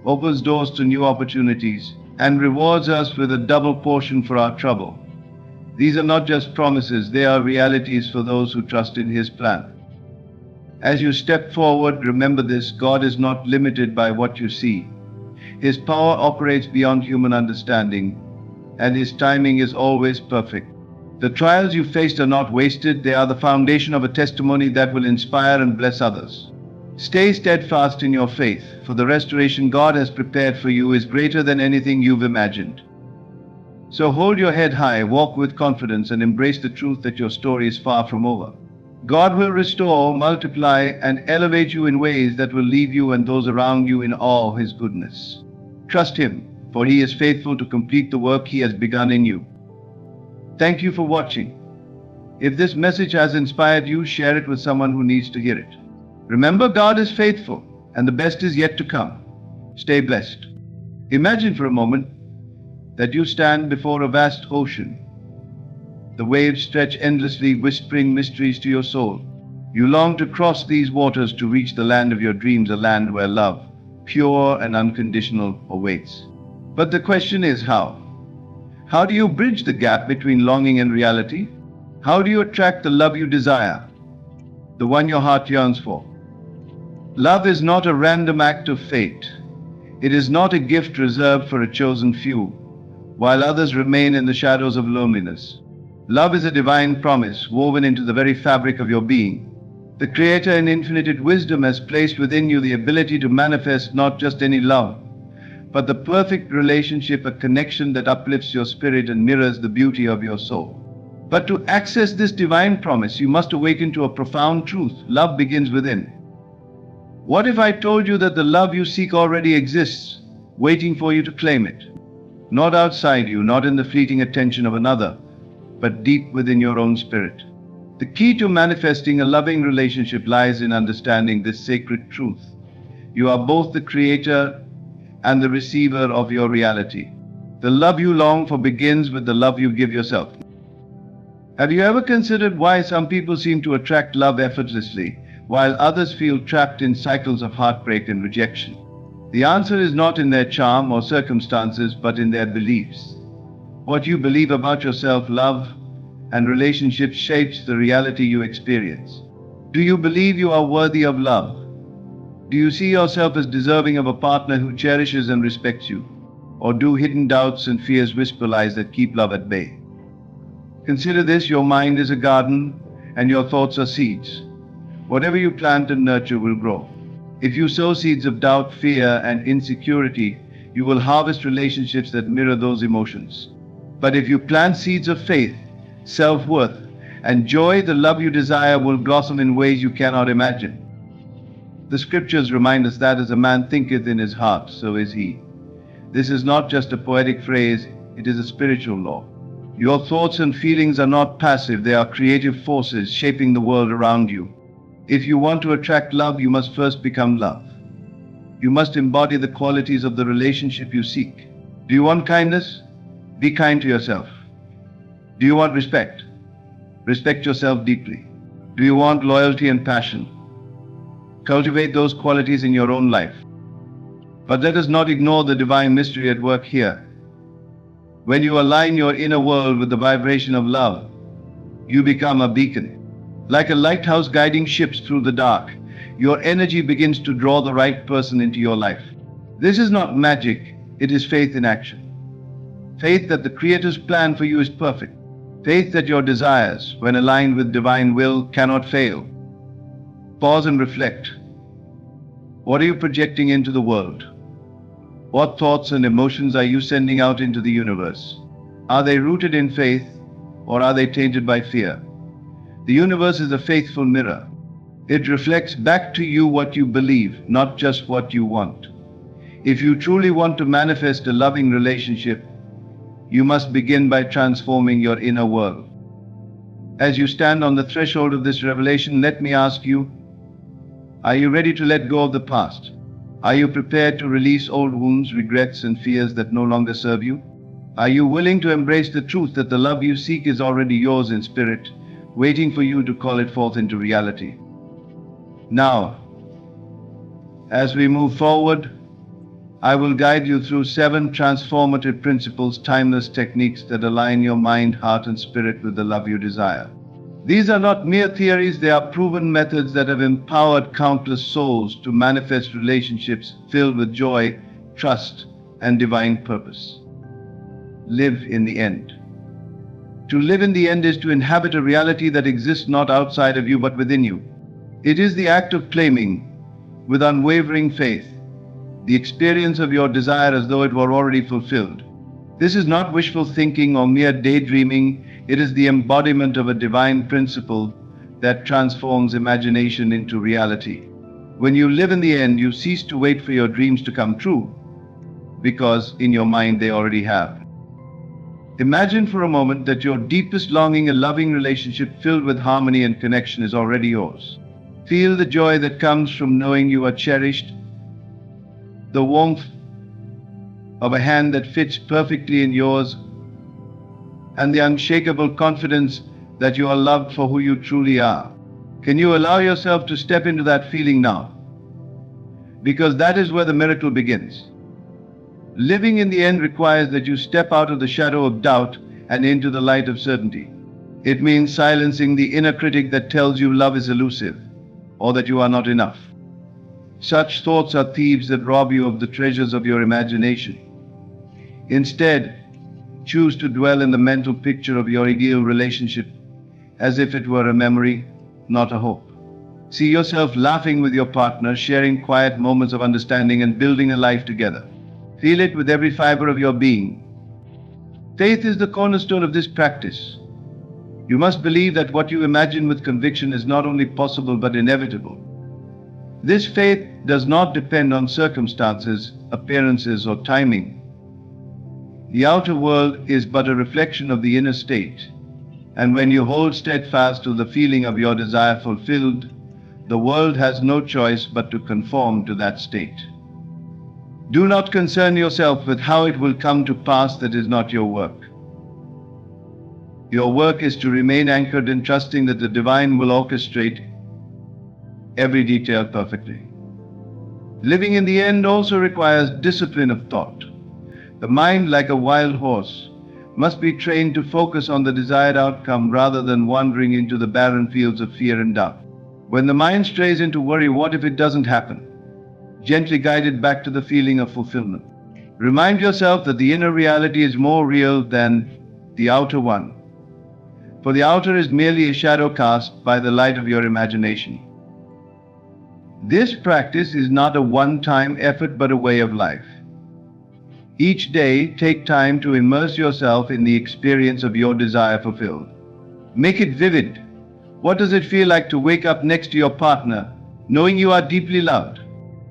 A: opens doors to new opportunities, and rewards us with a double portion for our trouble. These are not just promises, they are realities for those who trust in His plan. As you step forward, remember this: God is not limited by what you see. His power operates beyond human understanding, and His timing is always perfect. The trials you faced are not wasted, they are the foundation of a testimony that will inspire and bless others. Stay steadfast in your faith, for the restoration God has prepared for you is greater than anything you've imagined. So hold your head high, walk with confidence, and embrace the truth that your story is far from over. God will restore, multiply, and elevate you in ways that will leave you and those around you in awe of His goodness. Trust Him, for He is faithful to complete the work He has begun in you. Thank you for watching. If this message has inspired you, share it with someone who needs to hear it. Remember, God is faithful, and the best is yet to come. Stay blessed. Imagine for a moment that you stand before a vast ocean. The waves stretch endlessly, whispering mysteries to your soul. You long to cross these waters to reach the land of your dreams, a land where love, pure and unconditional, awaits. But the question is how? How do you bridge the gap between longing and reality? How do you attract the love you desire, the one your heart yearns for? Love is not a random act of fate. It is not a gift reserved for a chosen few, while others remain in the shadows of loneliness. Love is a divine promise woven into the very fabric of your being. The Creator in infinite wisdom has placed within you the ability to manifest not just any love, but the perfect relationship, a connection that uplifts your spirit and mirrors the beauty of your soul. But to access this divine promise, you must awaken to a profound truth: love begins within. What if I told you that the love you seek already exists, waiting for you to claim it? Not outside you, not in the fleeting attention of another, but deep within your own spirit. The key to manifesting a loving relationship lies in understanding this sacred truth. You are both the creator and the receiver of your reality. The love you long for begins with the love you give yourself. Have you ever considered why some people seem to attract love effortlessly, while others feel trapped in cycles of heartbreak and rejection? The answer is not in their charm or circumstances, but in their beliefs. What you believe about yourself, love, and relationships shapes the reality you experience. Do you believe you are worthy of love? Do you see yourself as deserving of a partner who cherishes and respects you? Or do hidden doubts and fears whisper lies that keep love at bay? Consider this: your mind is a garden, and your thoughts are seeds. Whatever you plant and nurture will grow. If you sow seeds of doubt, fear, and insecurity, you will harvest relationships that mirror those emotions. But if you plant seeds of faith, self-worth, and joy, the love you desire will blossom in ways you cannot imagine. The scriptures remind us that as a man thinketh in his heart, so is he. This is not just a poetic phrase, it is a spiritual law. Your thoughts and feelings are not passive, they are creative forces shaping the world around you. If you want to attract love, you must first become love. You must embody the qualities of the relationship you seek. Do you want kindness? Be kind to yourself. Do you want respect? Respect yourself deeply. Do you want loyalty and passion? Cultivate those qualities in your own life. But let us not ignore the divine mystery at work here. When you align your inner world with the vibration of love, you become a beacon. Like a lighthouse guiding ships through the dark, your energy begins to draw the right person into your life. This is not magic, it is faith in action. Faith that the Creator's plan for you is perfect. Faith that your desires, when aligned with divine will, cannot fail. Pause and reflect. What are you projecting into the world? What thoughts and emotions are you sending out into the universe? Are they rooted in faith, or are they tainted by fear? The universe is a faithful mirror. It reflects back to you what you believe, not just what you want. If you truly want to manifest a loving relationship, you must begin by transforming your inner world. As you stand on the threshold of this revelation, let me ask you, are you ready to let go of the past? Are you prepared to release old wounds, regrets, and fears that no longer serve you? Are you willing to embrace the truth that the love you seek is already yours in spirit, waiting for you to call it forth into reality? Now, as we move forward, I will guide you through 7 transformative principles, timeless techniques that align your mind, heart, and spirit with the love you desire. These are not mere theories, they are proven methods that have empowered countless souls to manifest relationships filled with joy, trust, and divine purpose. Live in the end. To live in the end is to inhabit a reality that exists not outside of you but within you. It is the act of claiming, with unwavering faith, the experience of your desire as though it were already fulfilled. This is not wishful thinking or mere daydreaming, it is the embodiment of a divine principle that transforms imagination into reality. When you live in the end, you cease to wait for your dreams to come true, because in your mind they already have. Imagine for a moment that your deepest longing, a loving relationship filled with harmony and connection, is already yours. Feel the joy that comes from knowing you are cherished, the warmth of a hand that fits perfectly in yours, and the unshakable confidence that you are loved for who you truly are. Can you allow yourself to step into that feeling now? Because that is where the miracle begins. Living in the end requires that you step out of the shadow of doubt and into the light of certainty. It means silencing the inner critic that tells you love is elusive, or that you are not enough. Such thoughts are thieves that rob you of the treasures of your imagination. Instead, choose to dwell in the mental picture of your ideal relationship as if it were a memory, not a hope. See yourself laughing with your partner, sharing quiet moments of understanding, and building a life together. Feel it with every fiber of your being. Faith is the cornerstone of this practice. You must believe that what you imagine with conviction is not only possible but inevitable. This faith does not depend on circumstances, appearances, or timing. The outer world is but a reflection of the inner state, and when you hold steadfast to the feeling of your desire fulfilled, the world has no choice but to conform to that state. Do not concern yourself with how it will come to pass. That is not your work. Your work is to remain anchored in trusting that the divine will orchestrate every detail perfectly. Living in the end also requires discipline of thought. The mind, like a wild horse, must be trained to focus on the desired outcome rather than wandering into the barren fields of fear and doubt. When the mind strays into worry, what if it doesn't happen? gently guided back to the feeling of fulfillment. Remind yourself that the inner reality is more real than the outer one, for the outer is merely a shadow cast by the light of your imagination. This practice is not a one-time effort but a way of life. Each day, take time to immerse yourself in the experience of your desire fulfilled. Make it vivid. What does it feel like to wake up next to your partner, knowing you are deeply loved?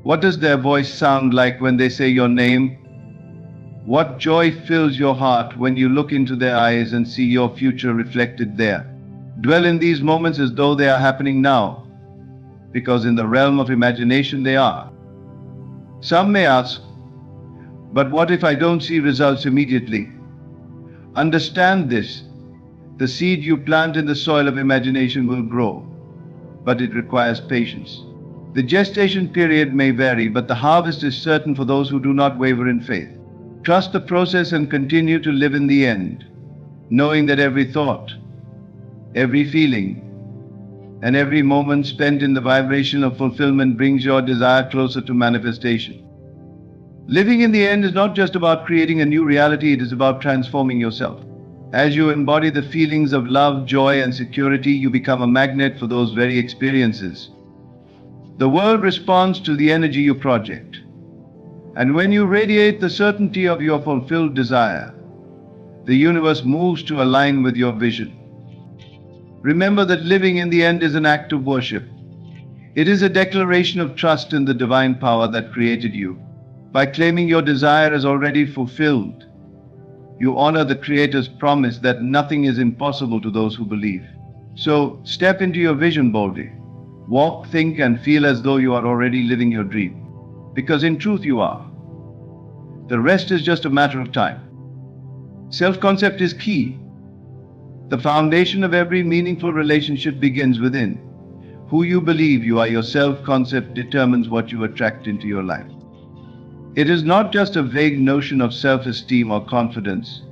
A: What does their voice sound like when they say your name? What joy fills your heart when you look into their eyes and see your future reflected there? Dwell in these moments as though they are happening now, because in the realm of imagination they are. Some may ask, but what if I don't see results immediately? Understand this. The seed you plant in the soil of imagination will grow, but it requires patience. The gestation period may vary, but the harvest is certain for those who do not waver in faith. Trust the process and continue to live in the end, knowing that every thought, every feeling, and every moment spent in the vibration of fulfillment brings your desire closer to manifestation. Living in the end is not just about creating a new reality, it is about transforming yourself. As you embody the feelings of love, joy, and security, you become a magnet for those very experiences. The world responds to the energy you project. And when you radiate the certainty of your fulfilled desire, the universe moves to align with your vision. Remember that living in the end is an act of worship. It is a declaration of trust in the divine power that created you. By claiming your desire as already fulfilled, you honor the Creator's promise that nothing is impossible to those who believe. So, step into your vision boldly. Walk, think, and feel as though you are already living your dream. Because in truth you are. The rest is just a matter of time. Self-concept is key. The foundation of every meaningful relationship begins within. Who you believe you are, your self-concept determines what you attract into your life. It is not just a vague notion of self-esteem or confidence.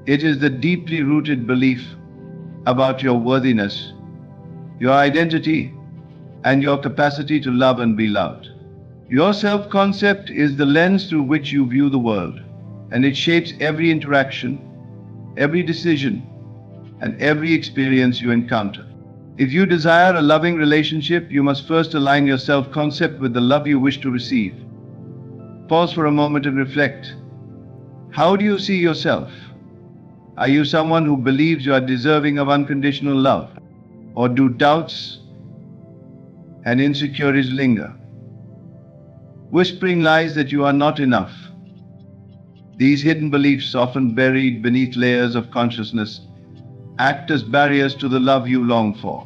A: It is the deeply rooted belief about your worthiness, your identity, and your capacity to love and be loved. Your self-concept is the lens through which you view the world, and it shapes every interaction, every decision, and every experience you encounter. If you desire a loving relationship, you must first align your self-concept with the love you wish to receive. Pause for a moment and reflect. How do you see yourself? Are you someone who believes you are deserving of unconditional love? Or do doubts and insecurities linger, whispering lies that you are not enough? These hidden beliefs, often buried beneath layers of consciousness, act as barriers to the love you long for.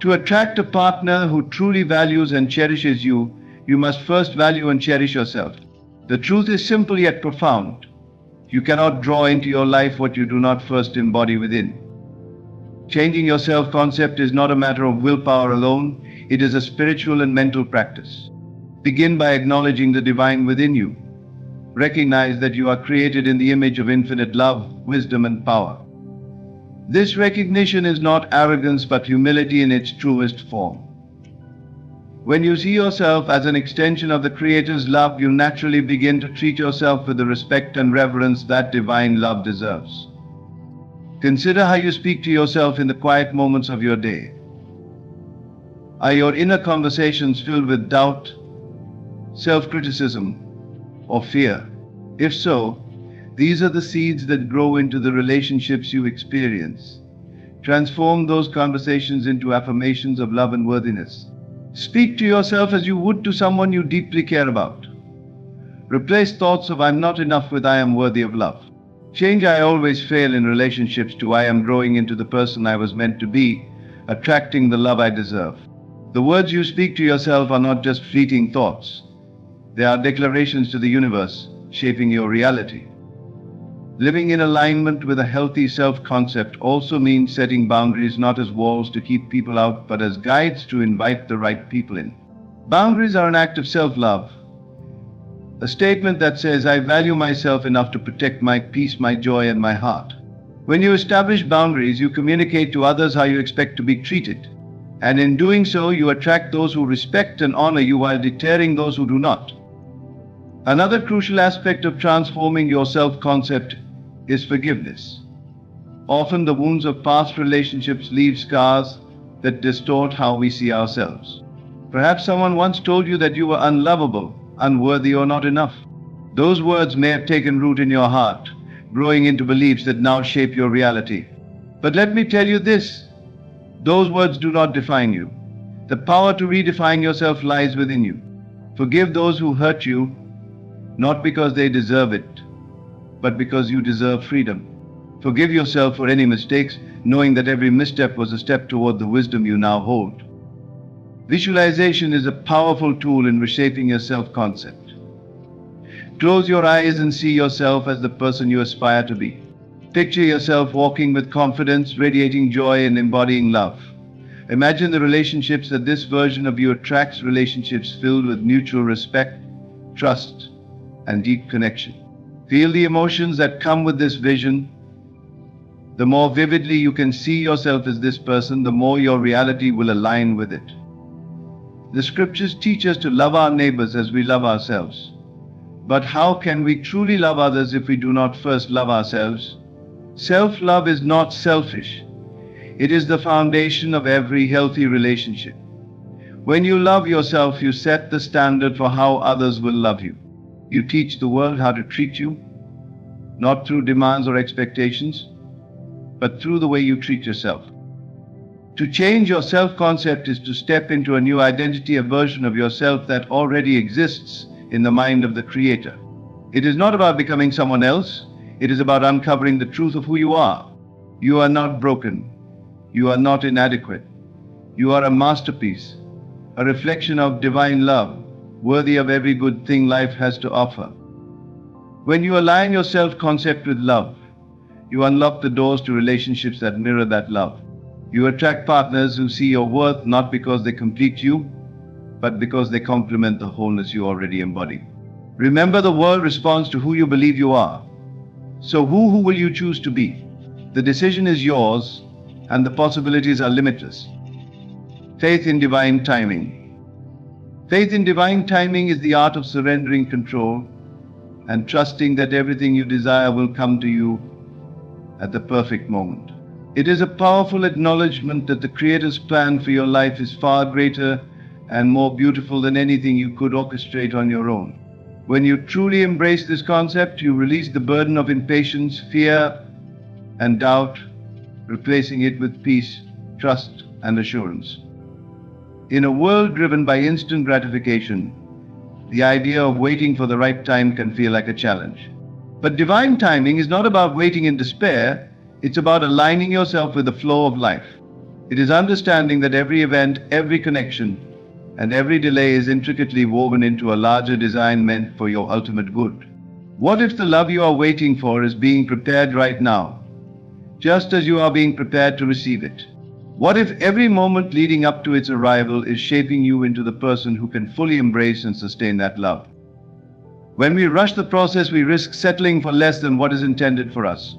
A: To attract a partner who truly values and cherishes you, you must first value and cherish yourself. The truth is simple yet profound. You cannot draw into your life what you do not first embody within. Changing your self-concept is not a matter of willpower alone, it is a spiritual and mental practice. Begin by acknowledging the divine within you. Recognize that you are created in the image of infinite love, wisdom, and power. This recognition is not arrogance but humility in its truest form. When you see yourself as an extension of the Creator's love, you naturally begin to treat yourself with the respect and reverence that divine love deserves. Consider how you speak to yourself in the quiet moments of your day. Are your inner conversations filled with doubt, self-criticism, or fear? If so, these are the seeds that grow into the relationships you experience. Transform those conversations into affirmations of love and worthiness. Speak to yourself as you would to someone you deeply care about. Replace thoughts of "I'm not enough" with "I am worthy of love." Change "I always fail" in relationships to "I am growing into the person I was meant to be, attracting the love I deserve." The words you speak to yourself are not just fleeting thoughts. They are declarations to the universe, shaping your reality. Living in alignment with a healthy self-concept also means setting boundaries not as walls to keep people out, but as guides to invite the right people in. Boundaries are an act of self-love, a statement that says, "I value myself enough to protect my peace, my joy, and my heart." When you establish boundaries, you communicate to others how you expect to be treated, And in doing so, you attract those who respect and honor you while deterring those who do not. Another crucial aspect of transforming your self-concept is forgiveness. Often the wounds of past relationships leave scars that distort how we see ourselves. Perhaps someone once told you that you were unlovable, unworthy, or not enough. Those words may have taken root in your heart, growing into beliefs that now shape your reality. But let me tell you this, those words do not define you. The power to redefine yourself lies within you. Forgive those who hurt you, not because they deserve it, but because you deserve freedom. Forgive yourself for any mistakes, knowing that every misstep was a step toward the wisdom you now hold. Visualization is a powerful tool in reshaping your self-concept. Close your eyes and see yourself as the person you aspire to be. Picture yourself walking with confidence, radiating joy, and embodying love. Imagine the relationships that this version of you attracts, relationships filled with mutual respect, trust, and deep connection. Feel the emotions that come with this vision. The more vividly you can see yourself as this person, the more your reality will align with it. The scriptures teach us to love our neighbors as we love ourselves. But how can we truly love others if we do not first love ourselves? Self-love is not selfish. It is the foundation of every healthy relationship. When you love yourself, you set the standard for how others will love you. You teach the world how to treat you, not through demands or expectations, but through the way you treat yourself. To change your self-concept is to step into a new identity, a version of yourself that already exists in the mind of the Creator. It is not about becoming someone else. It is about uncovering the truth of who you are. You are not broken. You are not inadequate. You are a masterpiece, a reflection of divine love, worthy of every good thing life has to offer. When you align your self-concept with love, you unlock the doors to relationships that mirror that love. You attract partners who see your worth not because they complete you, but because they complement the wholeness you already embody. Remember, the world responds to who you believe you are. So who will you choose to be? The decision is yours, and the possibilities are limitless. Faith in divine timing. Faith in divine timing is the art of surrendering control and trusting that everything you desire will come to you at the perfect moment. It is a powerful acknowledgement that the Creator's plan for your life is far greater and more beautiful than anything you could orchestrate on your own. When you truly embrace this concept, you release the burden of impatience, fear, and doubt, replacing it with peace, trust, and assurance. In a world driven by instant gratification, the idea of waiting for the right time can feel like a challenge. But divine timing is not about waiting in despair. It's about aligning yourself with the flow of life. It is understanding that every event, every connection, and every delay is intricately woven into a larger design meant for your ultimate good. What if the love you are waiting for is being prepared right now, just as you are being prepared to receive it? What if every moment leading up to its arrival is shaping you into the person who can fully embrace and sustain that love? When we rush the process, we risk settling for less than what is intended for us.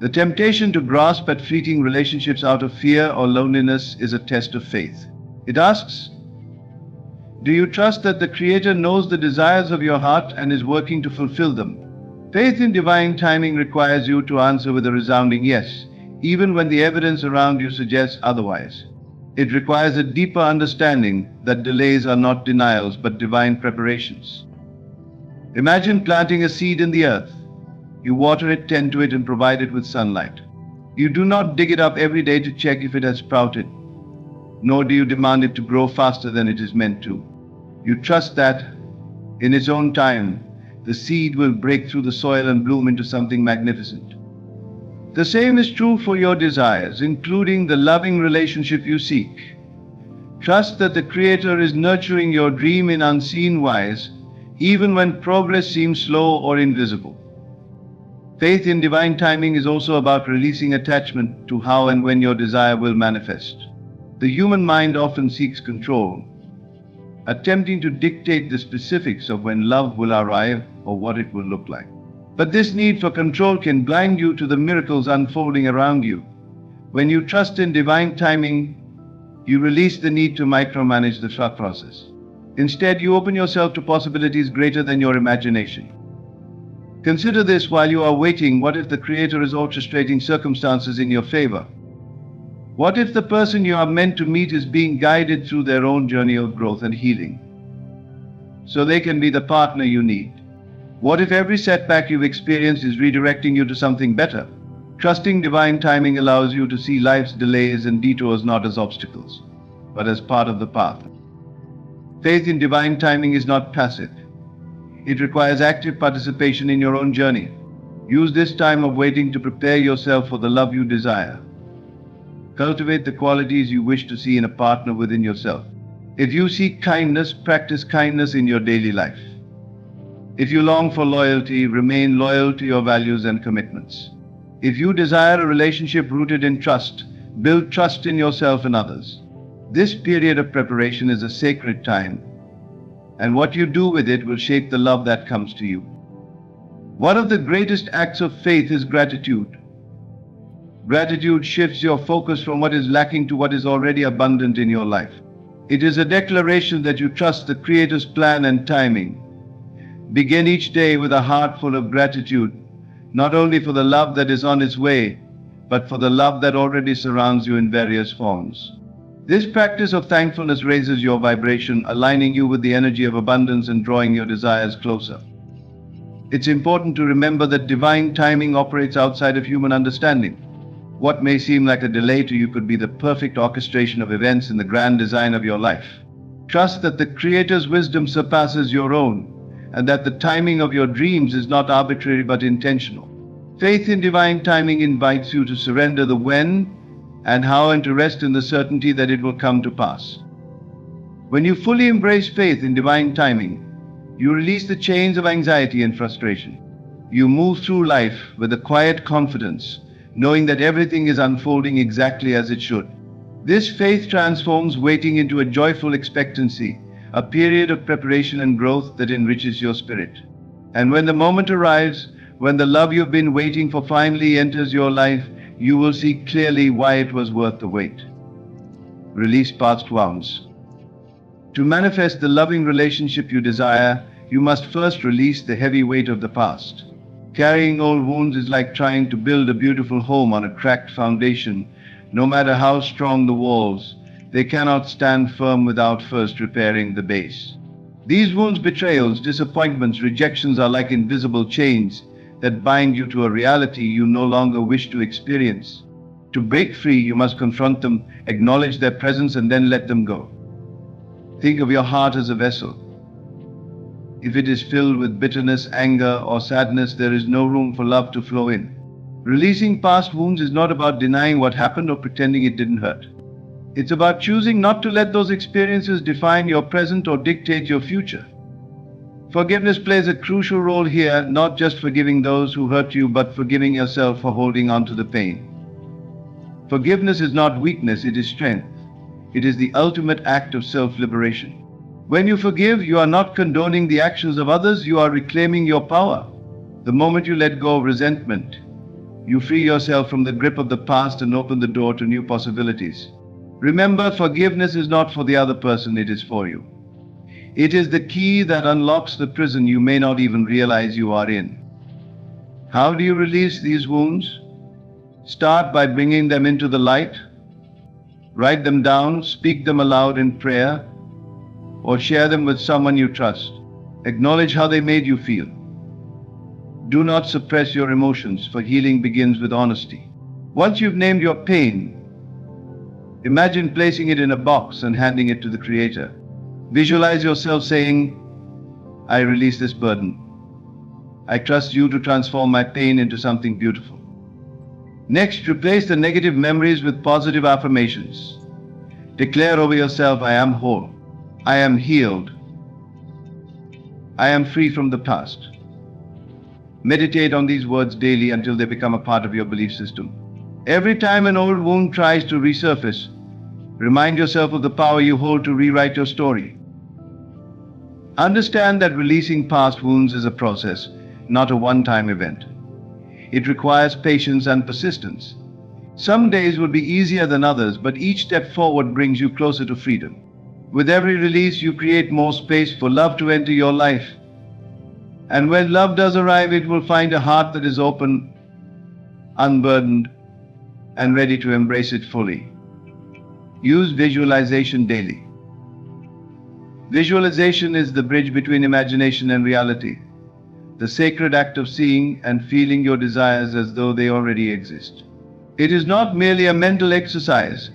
A: The temptation to grasp at fleeting relationships out of fear or loneliness is a test of faith. It asks, do you trust that the Creator knows the desires of your heart and is working to fulfill them? Faith in divine timing requires you to answer with a resounding yes, even when the evidence around you suggests otherwise. It requires a deeper understanding that delays are not denials but divine preparations. Imagine planting a seed in the earth. You water it, tend to it, and provide it with sunlight. You do not dig it up every day to check if it has sprouted, nor do you demand it to grow faster than it is meant to. You trust that, in its own time, the seed will break through the soil and bloom into something magnificent. The same is true for your desires, including the loving relationship you seek. Trust that the Creator is nurturing your dream in unseen ways, even when progress seems slow or invisible. Faith in divine timing is also about releasing attachment to how and when your desire will manifest. The human mind often seeks control, attempting to dictate the specifics of when love will arrive or what it will look like. But this need for control can blind you to the miracles unfolding around you. When you trust in divine timing, You release the need to micromanage the thought process. Instead, you open yourself to possibilities greater than your imagination. Consider this: while you are waiting, what if the Creator is orchestrating circumstances in your favor? What if the person you are meant to meet is being guided through their own journey of growth and healing, so they can be the partner you need? What if every setback you've experienced is redirecting you to something better? Trusting divine timing allows you to see life's delays and detours not as obstacles, but as part of the path. Faith in divine timing is not passive. It requires active participation in your own journey. Use this time of waiting to prepare yourself for the love you desire. Cultivate the qualities you wish to see in a partner within yourself. If you seek kindness, practice kindness in your daily life. If you long for loyalty, remain loyal to your values and commitments. If you desire a relationship rooted in trust, build trust in yourself and others. This period of preparation is a sacred time, and what you do with it will shape the love that comes to you. One of the greatest acts of faith is gratitude. Gratitude shifts your focus from what is lacking to what is already abundant in your life. It is a declaration that you trust the Creator's plan and timing. Begin each day with a heart full of gratitude, not only for the love that is on its way, but for the love that already surrounds you in various forms. This practice of thankfulness raises your vibration, aligning you with the energy of abundance and drawing your desires closer. It's important to remember that divine timing operates outside of human understanding. What may seem like a delay to you could be the perfect orchestration of events in the grand design of your life. Trust that the Creator's wisdom surpasses your own, and that the timing of your dreams is not arbitrary but intentional. Faith in divine timing invites you to surrender the when and how, and to rest in the certainty that it will come to pass. When you fully embrace faith in divine timing, you release the chains of anxiety and frustration. You move through life with a quiet confidence, knowing that everything is unfolding exactly as it should. This faith transforms waiting into a joyful expectancy, a period of preparation and growth that enriches your spirit. And when the moment arrives, when the love you've been waiting for finally enters your life, you will see clearly why it was worth the wait. Release past wounds. To manifest the loving relationship you desire, you must first release the heavy weight of the past. Carrying old wounds is like trying to build a beautiful home on a cracked foundation. No matter how strong the walls, they cannot stand firm without first repairing the base. These wounds, betrayals, disappointments, rejections are like invisible chains that bind you to a reality you no longer wish to experience. To break free, you must confront them, acknowledge their presence, and then let them go. Think of your heart as a vessel. If it is filled with bitterness, anger, or sadness, there is no room for love to flow in. Releasing past wounds is not about denying what happened or pretending it didn't hurt. It's about choosing not to let those experiences define your present or dictate your future. Forgiveness plays a crucial role here, not just forgiving those who hurt you, but forgiving yourself for holding on to the pain. Forgiveness is not weakness, it is strength. It is the ultimate act of self-liberation. When you forgive, you are not condoning the actions of others, you are reclaiming your power. The moment you let go of resentment, you free yourself from the grip of the past and open the door to new possibilities. Remember, forgiveness is not for the other person, it is for you. It is the key that unlocks the prison you may not even realize you are in. How do you release these wounds? Start by bringing them into the light. Write them down, speak them aloud in prayer, or share them with someone you trust. Acknowledge how they made you feel. Do not suppress your emotions, for healing begins with honesty. Once you've named your pain, imagine placing it in a box and handing it to the Creator. Visualize yourself saying, I release this burden. I trust you to transform my pain into something beautiful. Next, replace the negative memories with positive affirmations. Declare over yourself, I am whole. I am healed. I am free from the past. Meditate on these words daily until they become a part of your belief system. Every time an old wound tries to resurface, remind yourself of the power you hold to rewrite your story. Understand that releasing past wounds is a process, not a one-time event. It requires patience and persistence. Some days will be easier than others, but each step forward brings you closer to freedom. With every release, you create more space for love to enter your life. And when love does arrive, it will find a heart that is open, unburdened, and ready to embrace it fully. Use visualization daily. Visualization is the bridge between imagination and reality, the sacred act of seeing and feeling your desires as though they already exist. It is not merely a mental exercise,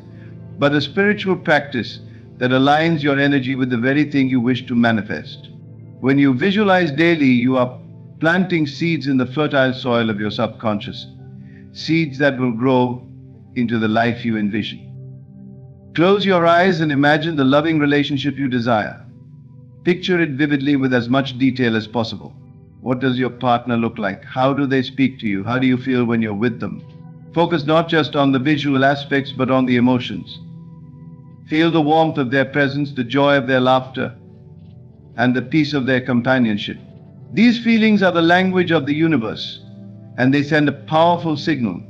A: but a spiritual practice that aligns your energy with the very thing you wish to manifest. When you visualize daily, you are planting seeds in the fertile soil of your subconscious, seeds that will grow into the life you envision. Close your eyes and imagine the loving relationship you desire. Picture it vividly with as much detail as possible. What does your partner look like? How do they speak to you? How do you feel when you're with them? Focus not just on the visual aspects, but on the emotions. Feel the warmth of their presence, the joy of their laughter, and the peace of their companionship. These feelings are the language of the universe, and they send a powerful signal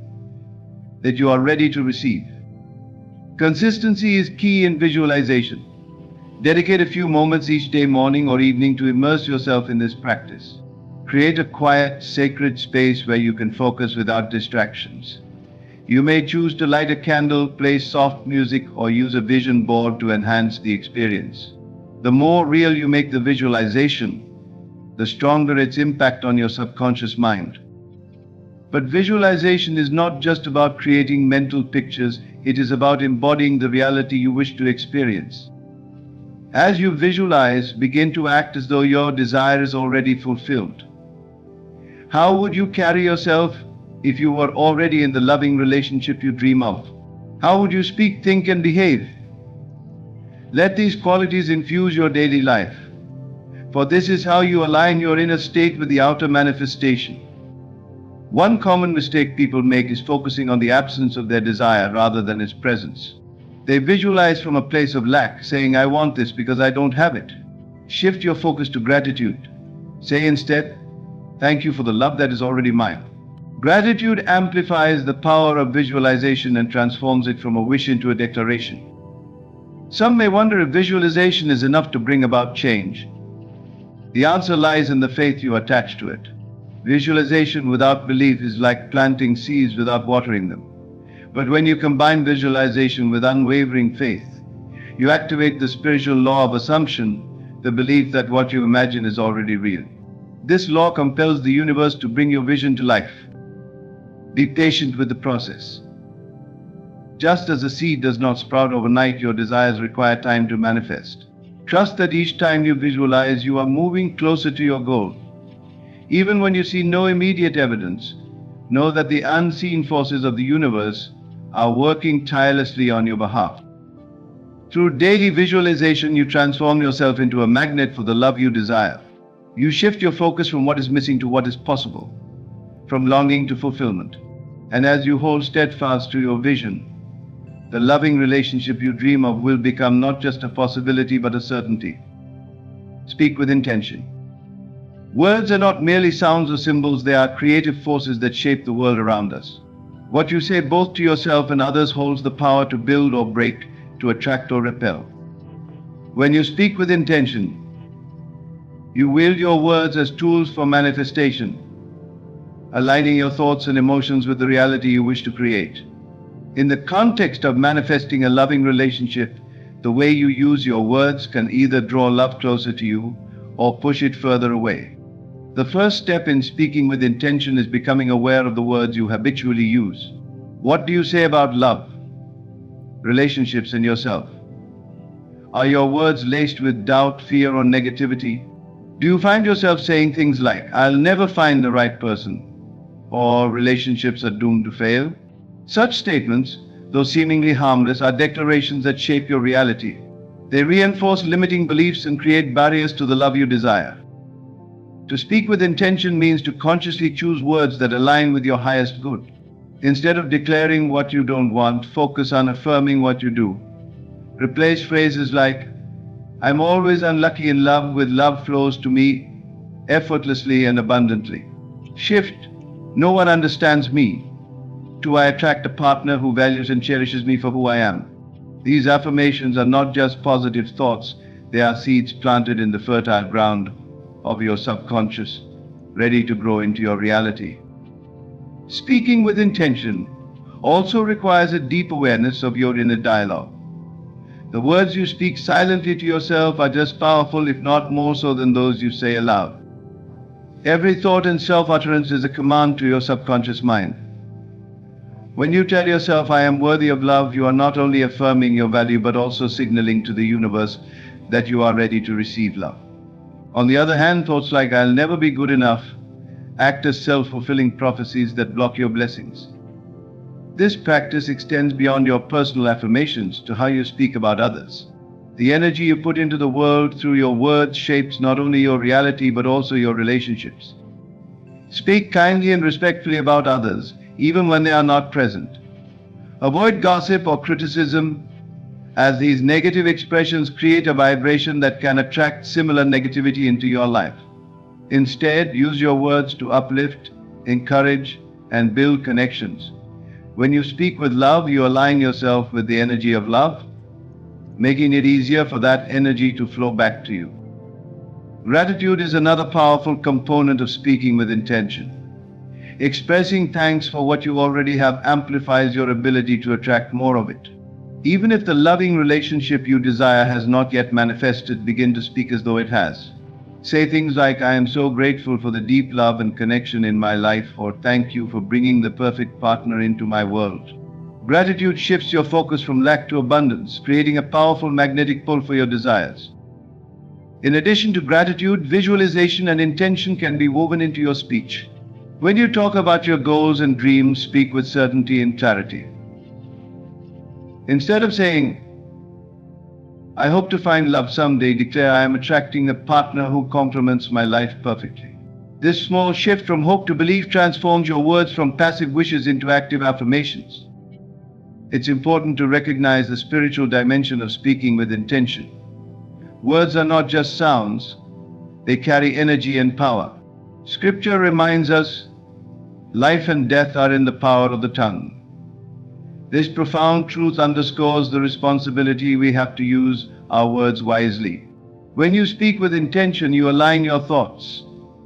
A: that you are ready to receive. Consistency is key in visualization. Dedicate a few moments each day, morning or evening, to immerse yourself in this practice. Create a quiet, sacred space where you can focus without distractions. You may choose to light a candle, play soft music, or use a vision board to enhance the experience. The more real you make the visualization, the stronger its impact on your subconscious mind. But visualization is not just about creating mental pictures, it is about embodying the reality you wish to experience. As you visualize, begin to act as though your desire is already fulfilled. How would you carry yourself if you were already in the loving relationship you dream of? How would you speak, think, and behave? Let these qualities infuse your daily life, for this is how you align your inner state with the outer manifestation. One common mistake people make is focusing on the absence of their desire rather than its presence. They visualize from a place of lack, saying, "I want this because I don't have it." Shift your focus to gratitude. Say instead, "Thank you for the love that is already mine." Gratitude amplifies the power of visualization and transforms it from a wish into a declaration. Some may wonder if visualization is enough to bring about change. The answer lies in the faith you attach to it. Visualization without belief is like planting seeds without watering them. But when you combine visualization with unwavering faith, you activate the spiritual law of assumption, the belief that what you imagine is already real. This law compels the universe to bring your vision to life. Be patient with the process. Just as a seed does not sprout overnight, your desires require time to manifest. Trust that each time you visualize, you are moving closer to your goal. Even when you see no immediate evidence, know that the unseen forces of the universe are working tirelessly on your behalf. Through daily visualization, you transform yourself into a magnet for the love you desire. You shift your focus from what is missing to what is possible, from longing to fulfillment. And as you hold steadfast to your vision, the loving relationship you dream of will become not just a possibility but a certainty. Speak with intention. Words are not merely sounds or symbols, they are creative forces that shape the world around us. What you say both to yourself and others holds the power to build or break, to attract or repel. When you speak with intention, you wield your words as tools for manifestation, aligning your thoughts and emotions with the reality you wish to create. In the context of manifesting a loving relationship, the way you use your words can either draw love closer to you or push it further away. The first step in speaking with intention is becoming aware of the words you habitually use. What do you say about love, relationships, and yourself? Are your words laced with doubt, fear, or negativity? Do you find yourself saying things like, "I'll never find the right person," or "relationships are doomed to fail"? Such statements, though seemingly harmless, are declarations that shape your reality. They reinforce limiting beliefs and create barriers to the love you desire. To speak with intention means to consciously choose words that align with your highest good. Instead of declaring what you don't want, focus on affirming what you do. Replace phrases like, "I'm always unlucky in love," with "love flows to me effortlessly and abundantly." Shift, "No one understands me," Do I attract a partner who values and cherishes me for who I am? These affirmations are not just positive thoughts, they are seeds planted in the fertile ground of your subconscious, ready to grow into your reality. Speaking with intention also requires a deep awareness of your inner dialogue. The words you speak silently to yourself are just powerful, if not more so, than those you say aloud. Every thought and self-utterance is a command to your subconscious mind. When you tell yourself, I am worthy of love, you are not only affirming your value but also signaling to the universe that you are ready to receive love. On the other hand, thoughts like I'll never be good enough act as self-fulfilling prophecies that block your blessings. This practice extends beyond your personal affirmations to how you speak about others. The energy you put into the world through your words shapes not only your reality but also your relationships. Speak kindly and respectfully about others, even when they are not present. Avoid gossip or criticism, as these negative expressions create a vibration that can attract similar negativity into your life. Instead, use your words to uplift, encourage, and build connections. When you speak with love, you align yourself with the energy of love, making it easier for that energy to flow back to you. Gratitude is another powerful component of speaking with intention. Expressing thanks for what you already have amplifies your ability to attract more of it. Even if the loving relationship you desire has not yet manifested, begin to speak as though it has. Say things like, I am so grateful for the deep love and connection in my life, or thank you for bringing the perfect partner into my world. Gratitude shifts your focus from lack to abundance, creating a powerful magnetic pull for your desires. In addition to gratitude, visualization and intention can be woven into your speech. When you talk about your goals and dreams, speak with certainty and clarity. Instead of saying, I hope to find love someday, declare, I am attracting a partner who complements my life perfectly. This small shift from hope to belief transforms your words from passive wishes into active affirmations. It's important to recognize the spiritual dimension of speaking with intention. Words are not just sounds, they carry energy and power. Scripture reminds us, life and death are in the power of the tongue. This profound truth underscores the responsibility we have to use our words wisely. When you speak with intention, you align your thoughts,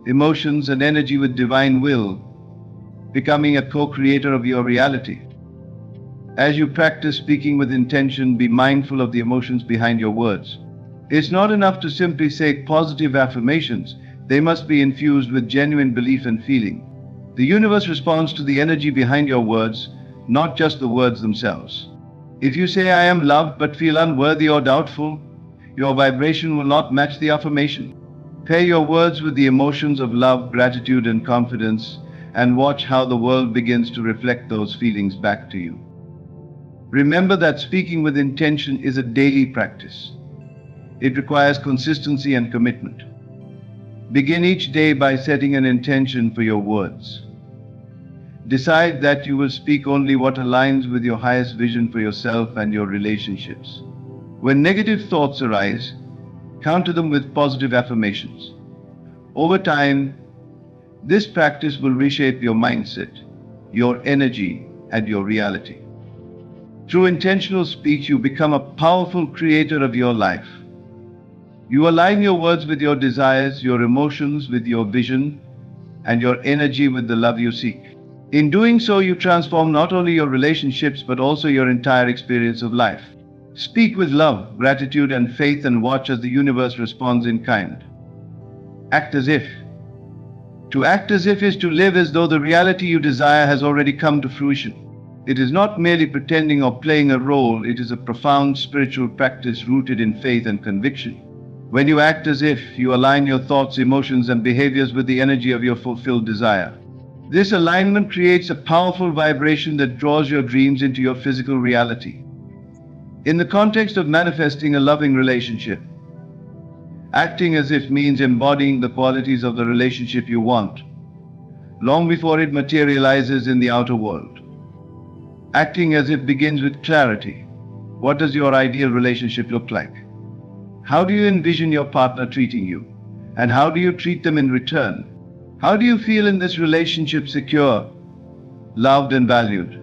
A: emotions, and energy with divine will, becoming a co-creator of your reality. As you practice speaking with intention, be mindful of the emotions behind your words. It's not enough to simply say positive affirmations, they must be infused with genuine belief and feeling. The universe responds to the energy behind your words, not just the words themselves. If you say, I am loved, but feel unworthy or doubtful, your vibration will not match the affirmation. Pair your words with the emotions of love, gratitude, and confidence, and watch how the world begins to reflect those feelings back to you. Remember that speaking with intention is a daily practice. It requires consistency and commitment. Begin each day by setting an intention for your words. Decide that you will speak only what aligns with your highest vision for yourself and your relationships. When negative thoughts arise, counter them with positive affirmations. Over time, this practice will reshape your mindset, your energy, and your reality. Through intentional speech, you become a powerful creator of your life. You align your words with your desires, your emotions with your vision, and your energy with the love you seek. In doing so, you transform not only your relationships but also your entire experience of life. Speak with love, gratitude, and faith, and watch as the universe responds in kind. Act as if. To act as if is to live as though the reality you desire has already come to fruition. It is not merely pretending or playing a role, it is a profound spiritual practice rooted in faith and conviction. When you act as if, you align your thoughts, emotions, and behaviors with the energy of your fulfilled desire. This alignment creates a powerful vibration that draws your dreams into your physical reality. In the context of manifesting a loving relationship, acting as if means embodying the qualities of the relationship you want, long before it materializes in the outer world. Acting as if begins with clarity. What does your ideal relationship look like? How do you envision your partner treating you? And how do you treat them in return? How do you feel in this relationship, secure, loved, and valued?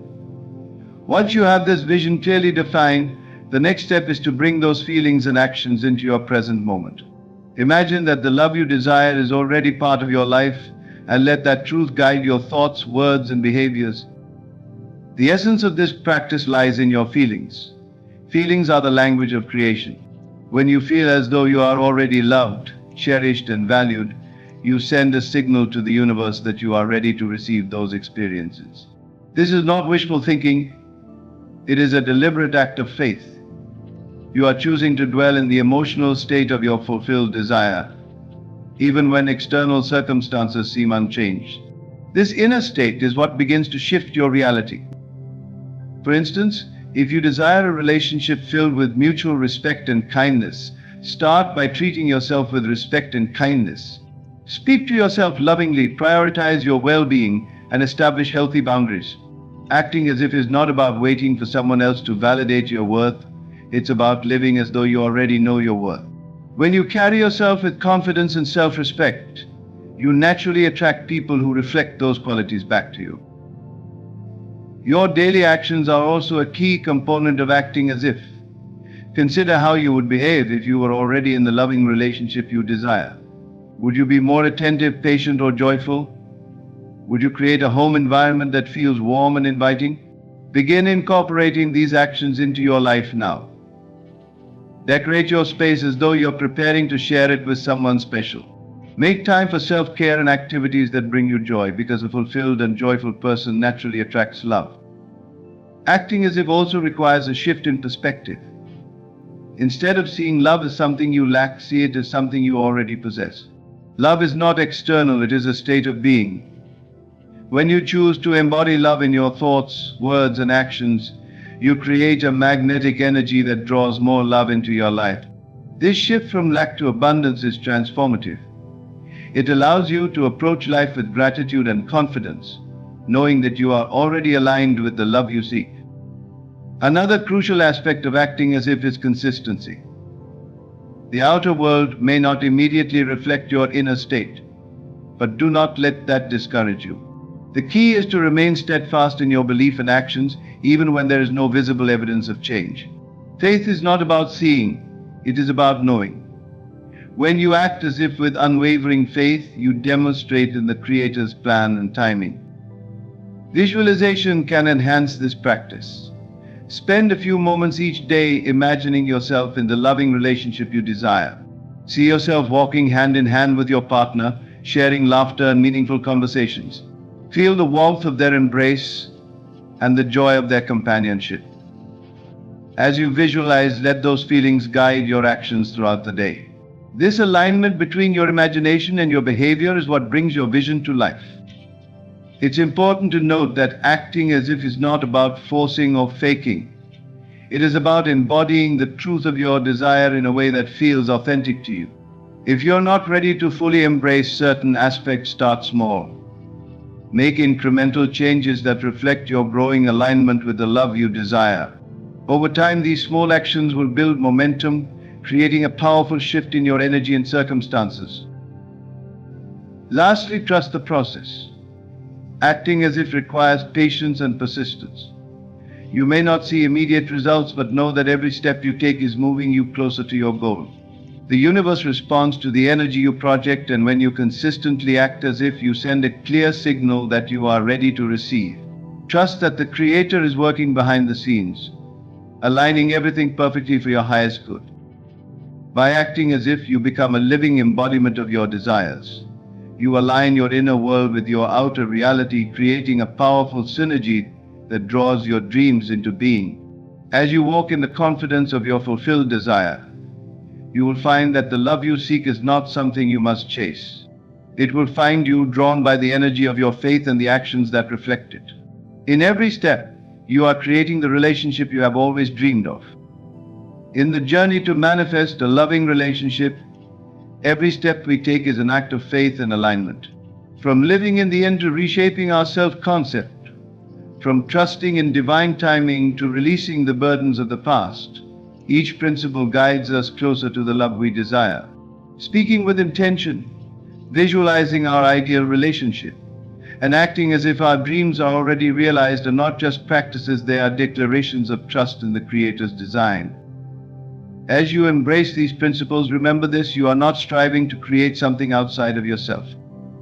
A: Once you have this vision clearly defined, the next step is to bring those feelings and actions into your present moment. Imagine that the love you desire is already part of your life, and let that truth guide your thoughts, words, and behaviors. The essence of this practice lies in your feelings. Feelings are the language of creation. When you feel as though you are already loved, cherished, and valued, you send a signal to the universe that you are ready to receive those experiences. This is not wishful thinking, it is a deliberate act of faith. You are choosing to dwell in the emotional state of your fulfilled desire, even when external circumstances seem unchanged. This inner state is what begins to shift your reality. For instance, if you desire a relationship filled with mutual respect and kindness, start by treating yourself with respect and kindness. Speak to yourself lovingly, prioritize your well-being, and establish healthy boundaries. Acting as if is not about waiting for someone else to validate your worth. It's about living as though you already know your worth. When you carry yourself with confidence and self-respect, you naturally attract people who reflect those qualities back to you. Your daily actions are also a key component of acting as if. Consider how you would behave if you were already in the loving relationship you desire. Would you be more attentive, patient, or joyful? Would you create a home environment that feels warm and inviting? Begin incorporating these actions into your life now. Decorate your space as though you're preparing to share it with someone special. Make time for self-care and activities that bring you joy, because a fulfilled and joyful person naturally attracts love. Acting as if also requires a shift in perspective. Instead of seeing love as something you lack, see it as something you already possess. Love is not external, it is a state of being. When you choose to embody love in your thoughts, words, and actions, you create a magnetic energy that draws more love into your life. This shift from lack to abundance is transformative. It allows you to approach life with gratitude and confidence, knowing that you are already aligned with the love you seek. Another crucial aspect of acting as if is consistency. The outer world may not immediately reflect your inner state, but do not let that discourage you. The key is to remain steadfast in your belief and actions, even when there is no visible evidence of change. Faith is not about seeing, it is about knowing. When you act as if with unwavering faith, you demonstrate in the Creator's plan and timing. Visualization can enhance this practice. Spend a few moments each day imagining yourself in the loving relationship you desire. See yourself walking hand in hand with your partner, sharing laughter and meaningful conversations. Feel the warmth of their embrace and the joy of their companionship. As you visualize, let those feelings guide your actions throughout the day. This alignment between your imagination and your behavior is what brings your vision to life. It's important to note that acting as if is not about forcing or faking. It is about embodying the truth of your desire in a way that feels authentic to you. If you're not ready to fully embrace certain aspects, start small. Make incremental changes that reflect your growing alignment with the love you desire. Over time, these small actions will build momentum, creating a powerful shift in your energy and circumstances. Lastly, trust the process. Acting as if requires patience and persistence. You may not see immediate results, but know that every step you take is moving you closer to your goal. The universe responds to the energy you project, and when you consistently act as if, you send a clear signal that you are ready to receive. Trust that the Creator is working behind the scenes, aligning everything perfectly for your highest good. By acting as if, you become a living embodiment of your desires. You align your inner world with your outer reality, creating a powerful synergy that draws your dreams into being. As you walk in the confidence of your fulfilled desire, you will find that the love you seek is not something you must chase. It will find you, drawn by the energy of your faith and the actions that reflect it. In every step, you are creating the relationship you have always dreamed of. In the journey to manifest a loving relationship, every step we take is an act of faith and alignment. From living in the end to reshaping our self-concept, from trusting in divine timing to releasing the burdens of the past, each principle guides us closer to the love we desire. Speaking with intention, visualizing our ideal relationship, and acting as if our dreams are already realized are not just practices, they are declarations of trust in the Creator's design. As you embrace these principles, remember this: you are not striving to create something outside of yourself.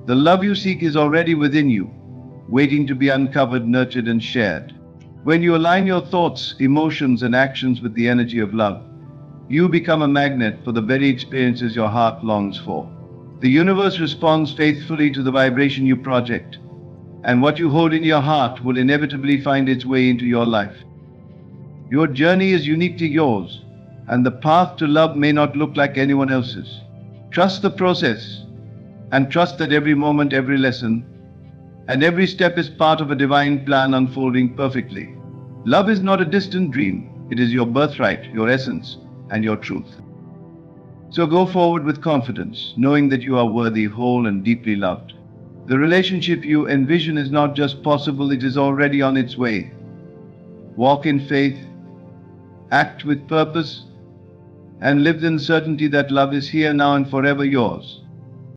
A: The love you seek is already within you, waiting to be uncovered, nurtured, and shared. When you align your thoughts, emotions, and actions with the energy of love, you become a magnet for the very experiences your heart longs for. The universe responds faithfully to the vibration you project, and what you hold in your heart will inevitably find its way into your life. Your journey is uniquely yours, and the path to love may not look like anyone else's. Trust the process, and trust that every moment, every lesson, and every step is part of a divine plan unfolding perfectly. Love is not a distant dream, it is your birthright, your essence, and your truth. So go forward with confidence, knowing that you are worthy, whole, and deeply loved. The relationship you envision is not just possible, it is already on its way. Walk in faith, act with purpose, and live in certainty that love is here now and forever yours.